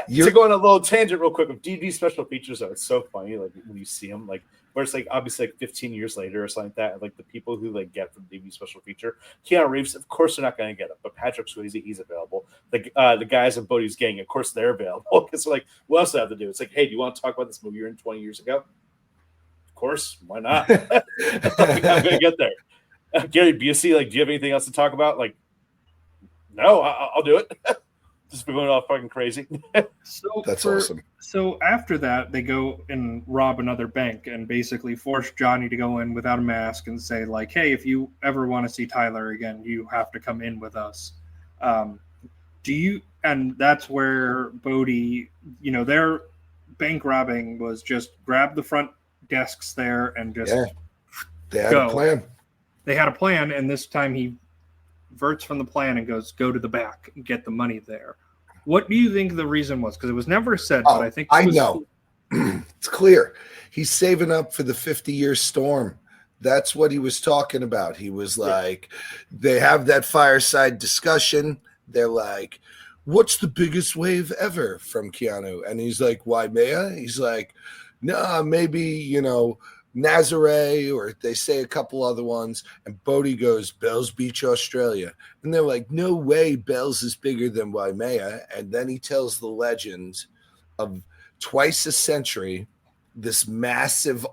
To go on a little tangent real quick with DVD special features, it's so funny. Like when you see them, like where it's like obviously like 15 years later or something like that. Like the people who like get from DVD special feature, Keanu Reeves, of course they're not going to get it, but Patrick Swayze, he's available. The guys in Bodhi's gang, of course they're available. Because like, what else do I have to do? It's like, hey, do you want to talk about this movie you're in 20 years ago? Of course, why not? I'm going to get there. Gary Busey, like, do you have anything else to talk about? Like, no, I'll do it. Just going all fucking crazy. That's awesome. So after that, they go and rob another bank and basically force Johnny to go in without a mask and say, like, hey, if you ever want to see Tyler again, you have to come in with us. And that's where Bodhi, their bank robbing was just grab the front desks there and just they had a plan. They had a plan, and this time he verts from the plan and goes, go to the back and get the money there. What do you think the reason was? Because it was never said, but I think I know. It's clear. He's saving up for the 50-year storm. That's what he was talking about. He was like, they have that fireside discussion. They're like, what's the biggest wave ever from Keanu? And he's like, Waimea? He's like, no, maybe, Nazare, or they say a couple other ones, and Bodhi goes, Bells Beach, Australia. And they're like, no way Bells is bigger than Waimea. And then he tells the legend of twice a century, this massive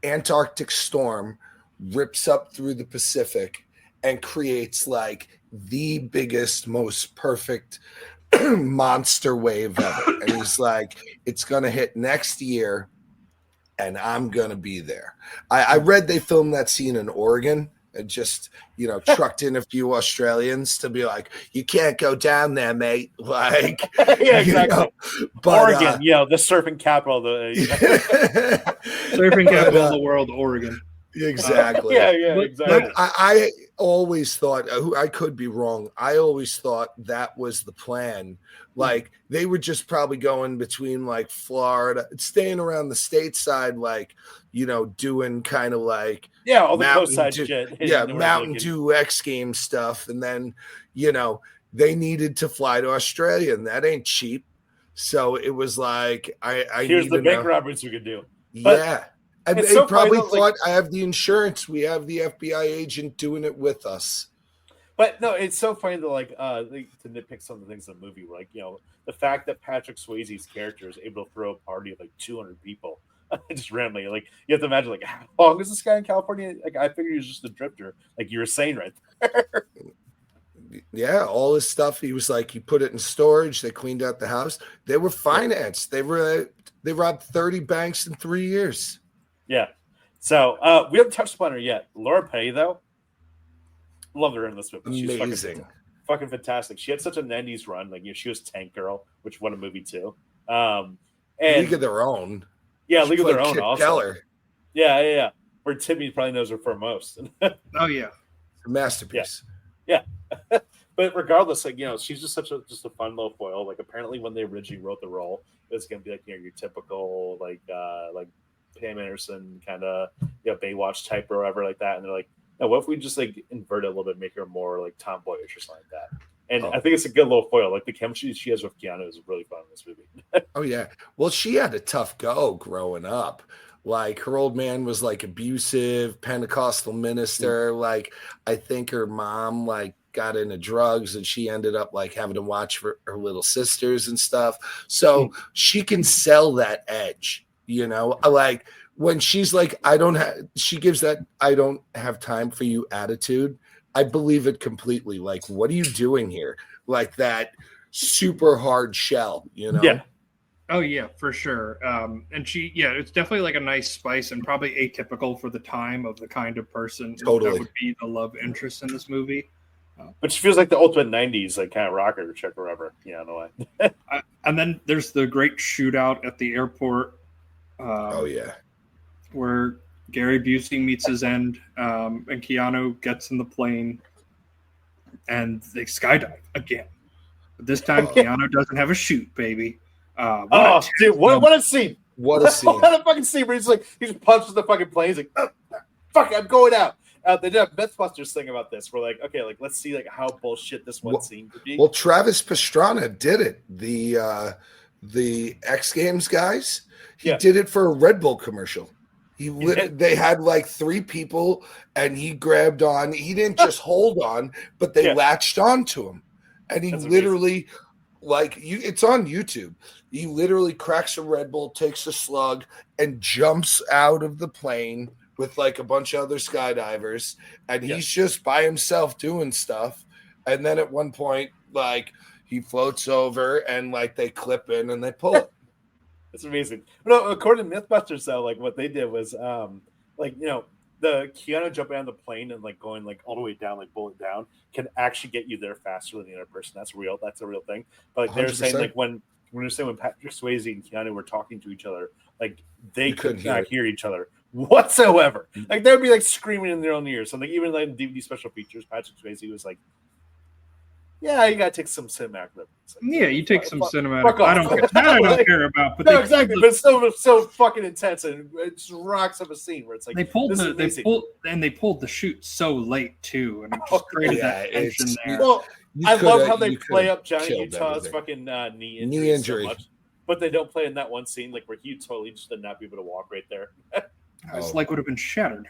Antarctic storm rips up through the Pacific and creates like the biggest, most perfect monster wave ever. And he's like, it's going to hit next year, and I'm going to be there. I read they filmed that scene in Oregon and just, trucked in a few Australians to be like, you can't go down there, mate. Like, yeah, exactly. But, Oregon, the surfing capital. Surfing capital of the world, Oregon. Exactly. Exactly. But I always thought, I could be wrong, I always thought that was the plan. Like, they were just probably going between, like, Florida, staying around the stateside, like, doing kind of like... Yeah, all the coastside shit. Yeah, Mountain Dew X Games stuff. And then, they needed to fly to Australia, and that ain't cheap. So it was like, here's the bank robberies we could do. But and they probably thought, I have the insurance. We have the FBI agent doing it with us. But no, it's so funny to to nitpick some of the things in the movie. Like, the fact that Patrick Swayze's character is able to throw a party of like 200 people just randomly. Like, you have to imagine, like, how long is this guy in California? Like, I figured he was just a drifter, like you were saying right there. Yeah, all his stuff. He was like, he put it in storage. They cleaned out the house. They were financed. They robbed 30 banks in 3 years. Yeah. So we haven't touched upon her yet. Laura Petty, though. Loved her in this movie. She's amazing. Fucking fantastic. She had such a 90s run. Like, she was Tank Girl, which what a movie too. And League of Their Own. Yeah, League of Their Own Kit also. Keller. Yeah. Where Timmy probably knows her for most. Oh yeah. A masterpiece. Yeah. But regardless, like, she's just such a fun little foil. Like, apparently when they originally wrote the role, it was gonna be like, your typical like Pam Anderson kind of Baywatch type or whatever like that. And they're like, no, what if we just like invert it a little bit, make her more like tomboyish or something like that? And I think it's a good little foil. Like, the chemistry she has with Keanu is really fun in this movie. Oh yeah. Well, she had a tough go growing up. Like, her old man was like abusive, Pentecostal minister. Like, I think her mom like got into drugs, and she ended up like having to watch for her little sisters and stuff. So she can sell that edge, like when she's like, she gives that I don't have time for you attitude. I believe it completely. Like, what are you doing here? Like that super hard shell, Yeah. Oh yeah, for sure. And it's definitely like a nice spice and probably atypical for the time of the kind of person that would be the love interest in this movie. But she feels like the ultimate '90s like kind of rocker chick or whatever. Yeah, in a way. And then there's the great shootout at the airport. Oh yeah, where Gary Busey meets his end, and Keanu gets in the plane, and they skydive again. But this time, Keanu doesn't have a chute, baby. Dude, what a scene! What a scene! What a fucking scene! Where he's like, he just punches the fucking plane. He's like, oh, fuck, I'm going out. They did a Mythbusters thing about this. We're like, okay, like let's see like how bullshit this one scene could be. Well, Travis Pastrana did it. The X Games guys. He did it for a Red Bull commercial. They had like 3 people, and he grabbed on. He didn't just hold on, but they latched onto him, and he literally, it's on YouTube. He literally cracks a Red Bull, takes a slug, and jumps out of the plane with like a bunch of other skydivers, and he's just by himself doing stuff. And then at one point, like he floats over, and like they clip in and they pull it. It's amazing. No, according to Mythbusters, though, like what they did was, the Keanu jumping on the plane and like going like all the way down, like bullet down, can actually get you there faster than the other person. That's real. That's a real thing. But like they're saying, like when Patrick Swayze and Keanu were talking to each other, like they could not hear each other whatsoever. Like they would be like screaming in their own ears. So like even like in DVD special features, Patrick Swayze was like, "Yeah, you gotta take some cinematic liberties." Like, you take some cinematic. I don't care about. But no, exactly. But it's so fucking intense, and it just rocks up a scene where it's like they pulled the shoot so late too, and it just created that tension there. Well, I love how they play up Johnny Utah's fucking knee injury so much, but they don't play in that one scene like where he totally just did not be able to walk right there. His leg would have been shattered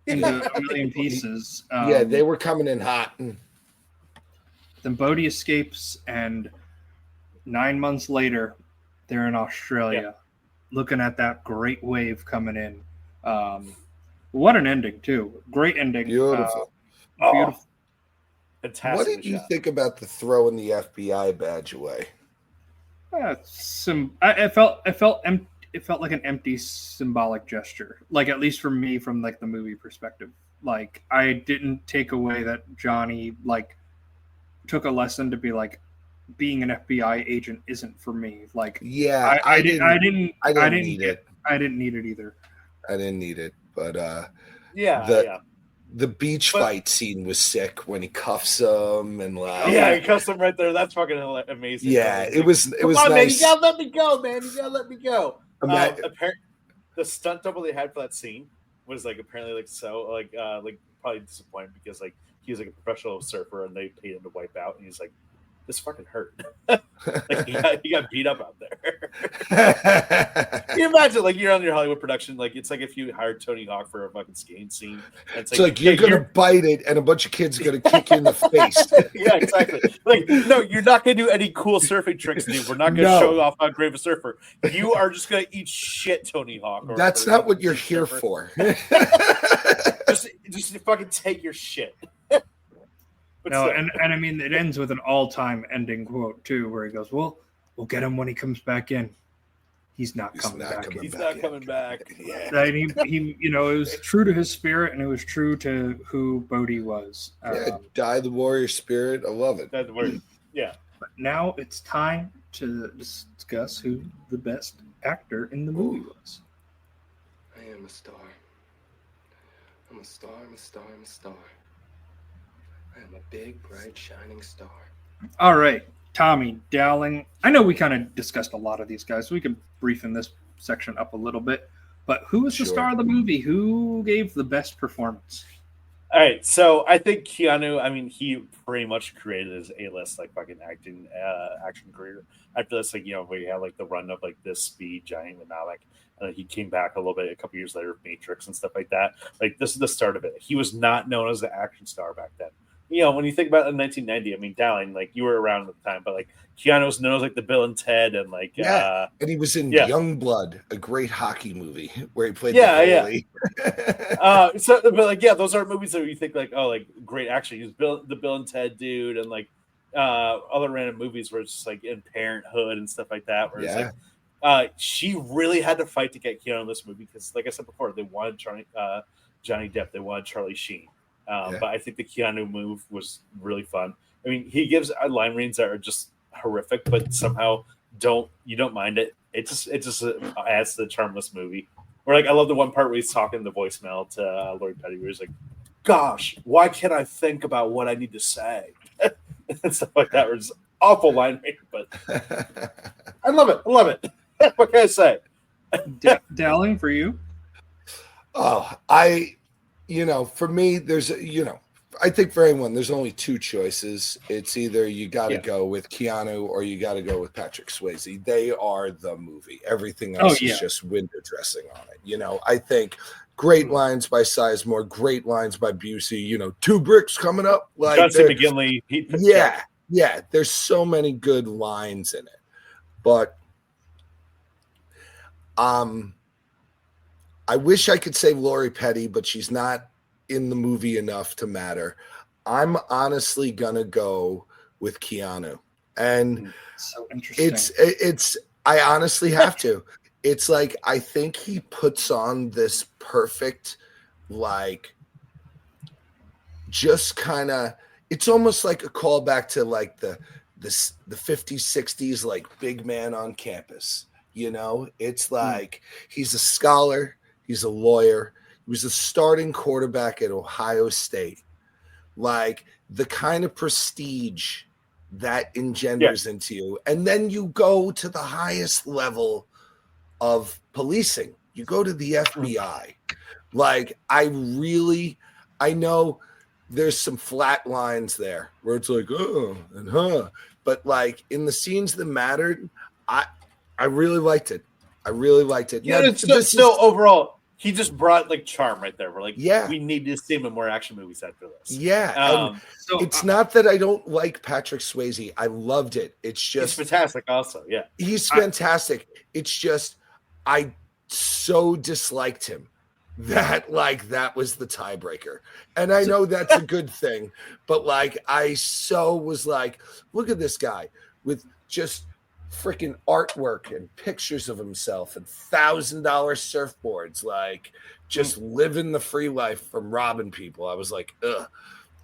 into a million pieces. They were coming in hot. Then Bodhi escapes, and 9 months later, they're in Australia, looking at that great wave coming in. What an ending, too! Great ending. Beautiful. Beautiful. Fantastic. What did you think about the throwing the FBI badge away? It felt like an empty symbolic gesture. Like at least for me, from like the movie perspective, like I didn't take away that Johnny like took a lesson to be like being an FBI agent isn't for me. Like I didn't need it. I didn't need it either. I didn't need it, but the beach fight scene was sick when he cuffs him and like he cuffs him right there. That's fucking amazing. Yeah, it was nice. Man, you gotta let me go, man. You gotta let me go. The stunt double they had for that scene was like apparently like so like probably disappointed because like he was like a professional surfer and they paid him to wipe out and he's like, this fucking hurt. Like he got beat up out there. Can you imagine like you're on your Hollywood production, like it's like if you hired Tony Hawk for a fucking skating scene. And it's like you're gonna bite it and a bunch of kids are gonna kick you in the face. Yeah, exactly. Like, no, you're not gonna do any cool surfing tricks, dude. We're not gonna show off how great of a surfer. You are just gonna eat shit, Tony Hawk. That's not what you're here for. just fucking take your shit. No, and I mean it ends with an all-time ending quote too, where he goes, "Well, we'll get him when he comes back in. He's not coming back. He's not coming back." Yeah, and he, it was true to his spirit, and it was true to who Bodhi was. Die the warrior spirit. I love it. Die the warrior. Yeah. But now it's time to discuss who the best actor in the movie was. I am a star. I'm a star. I'm a star. I'm a star. I am a big, bright, shining star. All right, Tommy Dowling. I know we kind of discussed a lot of these guys, so we can briefen this section up a little bit. But who was the star of the movie? Who gave the best performance? All right, so I think Keanu. I mean, he pretty much created his A-list like fucking action career. After this, like we had like the run of like this Speed, Giant, and now like he came back a little bit a couple years later, Matrix and stuff like that. Like this is the start of it. He was not known as the action star back then. When you think about it in 1990, I mean, Dowling, like you were around at the time, but like Keanu was known as like the Bill and Ted, and like and he was in Youngblood, a great hockey movie where he played the goalie. But like those are movies that you think like like great action. He was the Bill and Ted dude, and like other random movies where it's just like in Parenthood and stuff like that. Where it's like she really had to fight to get Keanu in this movie because, like I said before, they wanted Johnny Depp, they wanted Charlie Sheen. But I think the Keanu move was really fun. I mean, he gives line reads that are just horrific, but somehow you don't mind it. It just adds to the charm of this movie. Or like I love the one part where he's talking the voicemail to Lori Petty, where he's like, "Gosh, why can't I think about what I need to say?" and stuff like that. Was awful line reading, but I love it. I love it. What can I say? Dowling, for you? Oh, for me, there's, I think for anyone, there's only two choices. It's either you got to go with Keanu or you got to go with Patrick Swayze. They are the movie. Everything else is just window dressing on it. I think great lines by Sizemore, great lines by Busey. 2 bricks coming up. Like Johnson McGinley. Yeah. There's so many good lines in it, but I wish I could say Lori Petty, but she's not in the movie enough to matter. I'm honestly gonna go with Keanu, and so interesting. It's I honestly have to. It's like I think he puts on this perfect, like, just kind of. It's almost like a callback to like the 50s, 60s, like big man on campus. It's like he's a scholar. He's a lawyer. He was a starting quarterback at Ohio State. Like the kind of prestige that engenders into you. And then you go to the highest level of policing. You go to the FBI. Like I know there's some flat lines there where it's like, oh, and huh. But like in the scenes that mattered, I really liked it. Yeah, now, it's still overall, he just brought like charm right there. We're like, we need to see him in more action movies after this. Yeah. So it's not that I don't like Patrick Swayze. I loved it. It's just he's fantastic also. Yeah. He's fantastic. It's just I so disliked him that was the tiebreaker. And I know that's a good thing, but like I so was like, look at this guy with just freaking artwork and pictures of himself and $1,000 surfboards, like just living the free life from robbing people. I was like, ugh,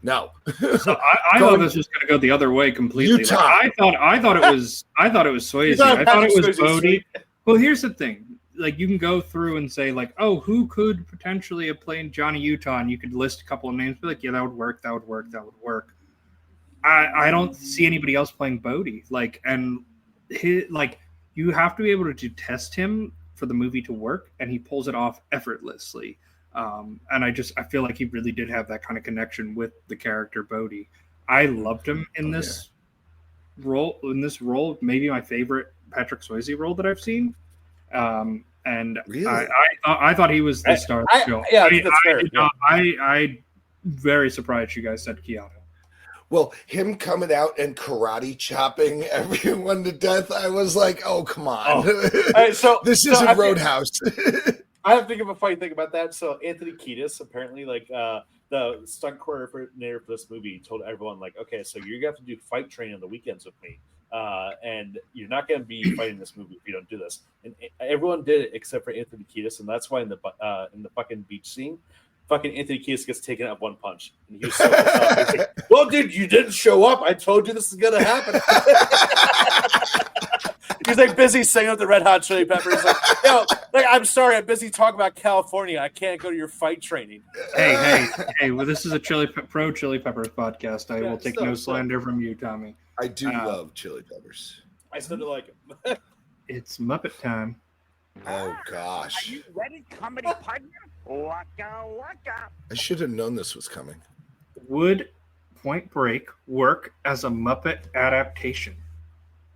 no. So I thought this was going to go the other way completely. Utah. Like, I thought it was Swayze. I thought it was Bodie. Well, here's the thing. Like you can go through and say like, oh, who could potentially have played Johnny Utah, and you could list a couple of names. Be like, yeah, that would work. I don't see anybody else playing Bodie. Like, and you have to be able to test him for the movie to work, and he pulls it off effortlessly. And I feel like he really did have that kind of connection with the character Bodie. I loved him in this role. Maybe my favorite Patrick Swayze role that I've seen. And really? I thought he was the star of the show. Yeah, that's fair. I'm very surprised you guys said Keanu. Well, him coming out and karate chopping everyone to death, I was like, oh, come on. This isn't Roadhouse. I have to think of a funny thing about that. So Anthony Kiedis, apparently, like the stunt coordinator for this movie, told everyone, like, okay, so you're going to have to do fight training on the weekends with me. And you're not going to be fighting this movie if you don't do this. And everyone did it except for Anthony Kiedis. And that's why in the fucking beach scene, fucking Anthony Kiedis gets taken out one punch. And he was so pissed off. He's like, well, dude, you didn't show up. I told you this is going to happen. He's like busy singing with the Red Hot Chili Peppers. Like, I'm sorry, I'm busy talking about California. I can't go to your fight training. Hey, well, this is a pro Chili Peppers podcast. I will take no slander from you, Tommy. I do love Chili Peppers. I still do like him. It's Muppet time. Oh, gosh. Are you ready, comedy partner? Waka waka. I should have known this was coming. Would Point Break work as a Muppet adaptation?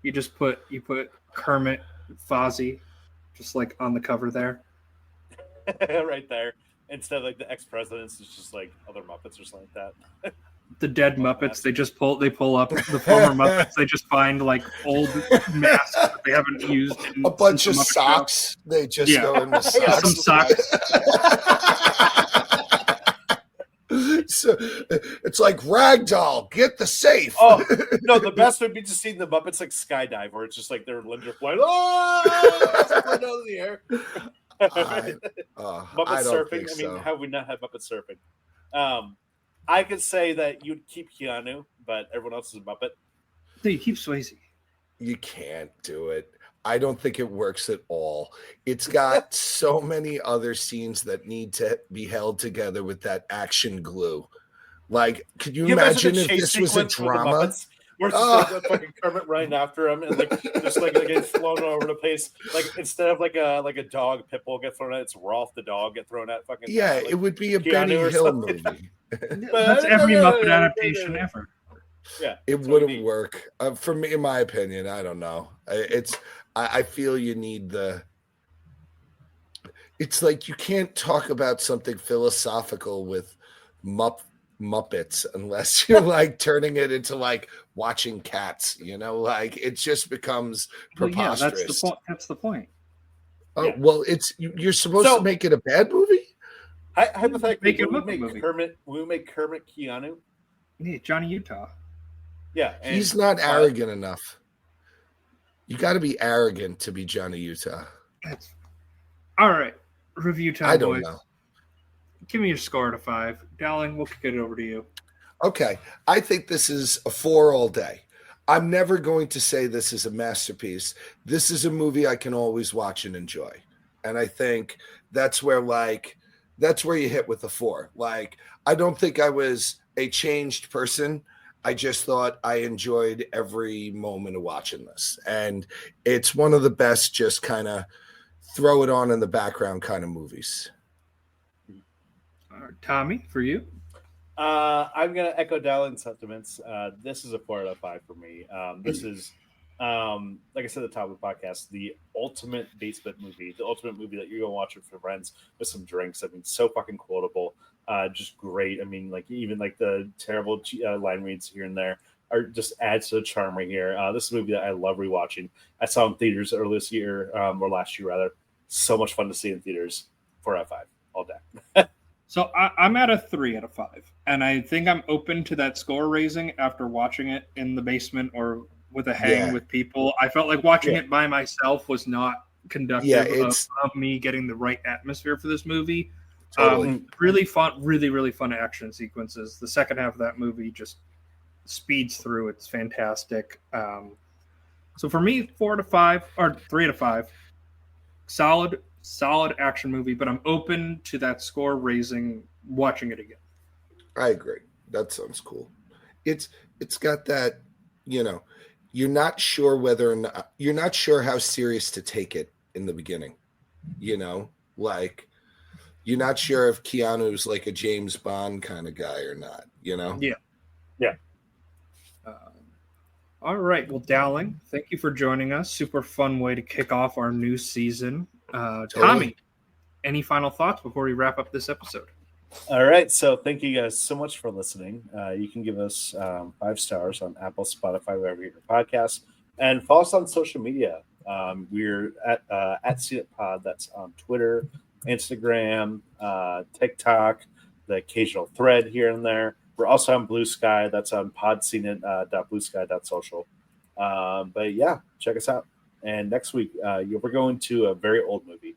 You put Kermit, Fozzie, just like on the cover there. Right there. Instead of like the ex-presidents, it's just like other Muppets or something like that. The dead Muppets, they pull up the former Muppets. They just find like old masks that they haven't used. A bunch of socks. Show. They just go in the socks. Some socks. So it's like Ragdoll, get the safe. Oh no, the best would be to see the Muppets like skydive, where it's just like their limbs are flying. Oh, out of the air. Muppet surfing. I mean, how would we not have Muppet surfing? I could say that you'd keep Keanu, but everyone else is a Muppet. No, you keep Swayze. You can't do it. I don't think it works at all. It's got so many other scenes that need to be held together with that action glue. Like, could you imagine if this was a drama? Where it's just like fucking Kermit running after him and like just like getting flown over the place. Like instead of like a dog pit bull get thrown at, it's Rolf the dog get thrown at fucking. Yeah, like, it would be a Keanu Benny Hill something. movie. That's every Muppet adaptation ever. Yeah, it wouldn't work for me, in my opinion. I don't know. I feel you need the. It's like you can't talk about something philosophical with Muppets unless you're like turning it into like watching Cats. Like it just becomes preposterous. Well, yeah, that's the point. Oh well, you're supposed to make it a bad movie. Hypothetically, we make Kermit Keanu. Yeah, Johnny Utah. Yeah, he's not arrogant enough. You got to be arrogant to be Johnny Utah. All right, review time. I don't know. Give me your score out of 5. Dowling, we'll kick it over to you. Okay, I think this is a 4 all day. I'm never going to say this is a masterpiece. This is a movie I can always watch and enjoy, and I think that's where you hit with a 4. Like, I don't think I was a changed person. I just thought I enjoyed every moment of watching this. And it's one of the best just kind of throw it on in the background kind of movies. All right, Tommy, for you? I'm going to echo Dowling's sentiments. This is a 4 out of 5 for me. This is, like I said at the top of the podcast, the ultimate basement movie, the ultimate movie that you're going to watch with your friends with some drinks. I mean, so fucking quotable. Just great. I mean, like even like the terrible line reads here and there are just adds to the charm right here. This is a movie that I love rewatching. I saw in theaters earlier this year, or last year rather. So much fun to see in theaters. 4 out of 5 all day. So I'm at a 3 out of 5, and I think I'm open to that score raising after watching it in the basement or with a hang with people. I felt like watching it by myself was not conductive of me getting the right atmosphere for this movie. Totally. Really fun, really fun action sequences. The second half of that movie just speeds through. It's fantastic. So for me, 4 out of 5 or 3 out of 5, solid action movie, but I'm open to that score raising watching it again. I agree. That sounds cool. It's got that, you're not sure whether or not you're not sure how serious to take it in the beginning. Like you're not sure if Keanu's like a James Bond kind of guy or not, Yeah. Yeah. All right. Well, Dowling, thank you for joining us. Super fun way to kick off our new season. Tommy, any final thoughts before we wrap up this episode? All right. So thank you guys so much for listening. You can give us 5 stars on Apple, Spotify, wherever you get your podcasts, and follow us on social media. We're at See It Pod. That's on Twitter, Instagram, TikTok, the occasional thread here and there. We're also on Blue Sky. That's on podseenit.bluesky.social. But yeah, check us out. And next week, we're going to a very old movie.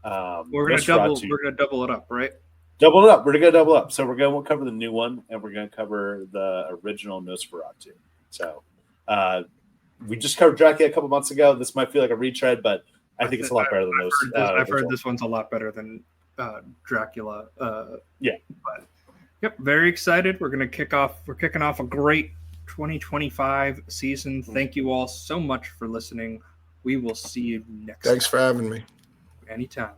We're gonna double it up, right? Double it up. We're gonna double up. So we're gonna cover the new one, and we're gonna cover the original Nosferatu. So we just covered Dracula a couple months ago. This might feel like a retread, but I think it's a lot better than those. I've heard this one's a lot better than Dracula. Yeah. But yep, very excited. We're kicking off a great 2025 season. Thank you all so much for listening. We will see you next time. Thanks for having me. Anytime.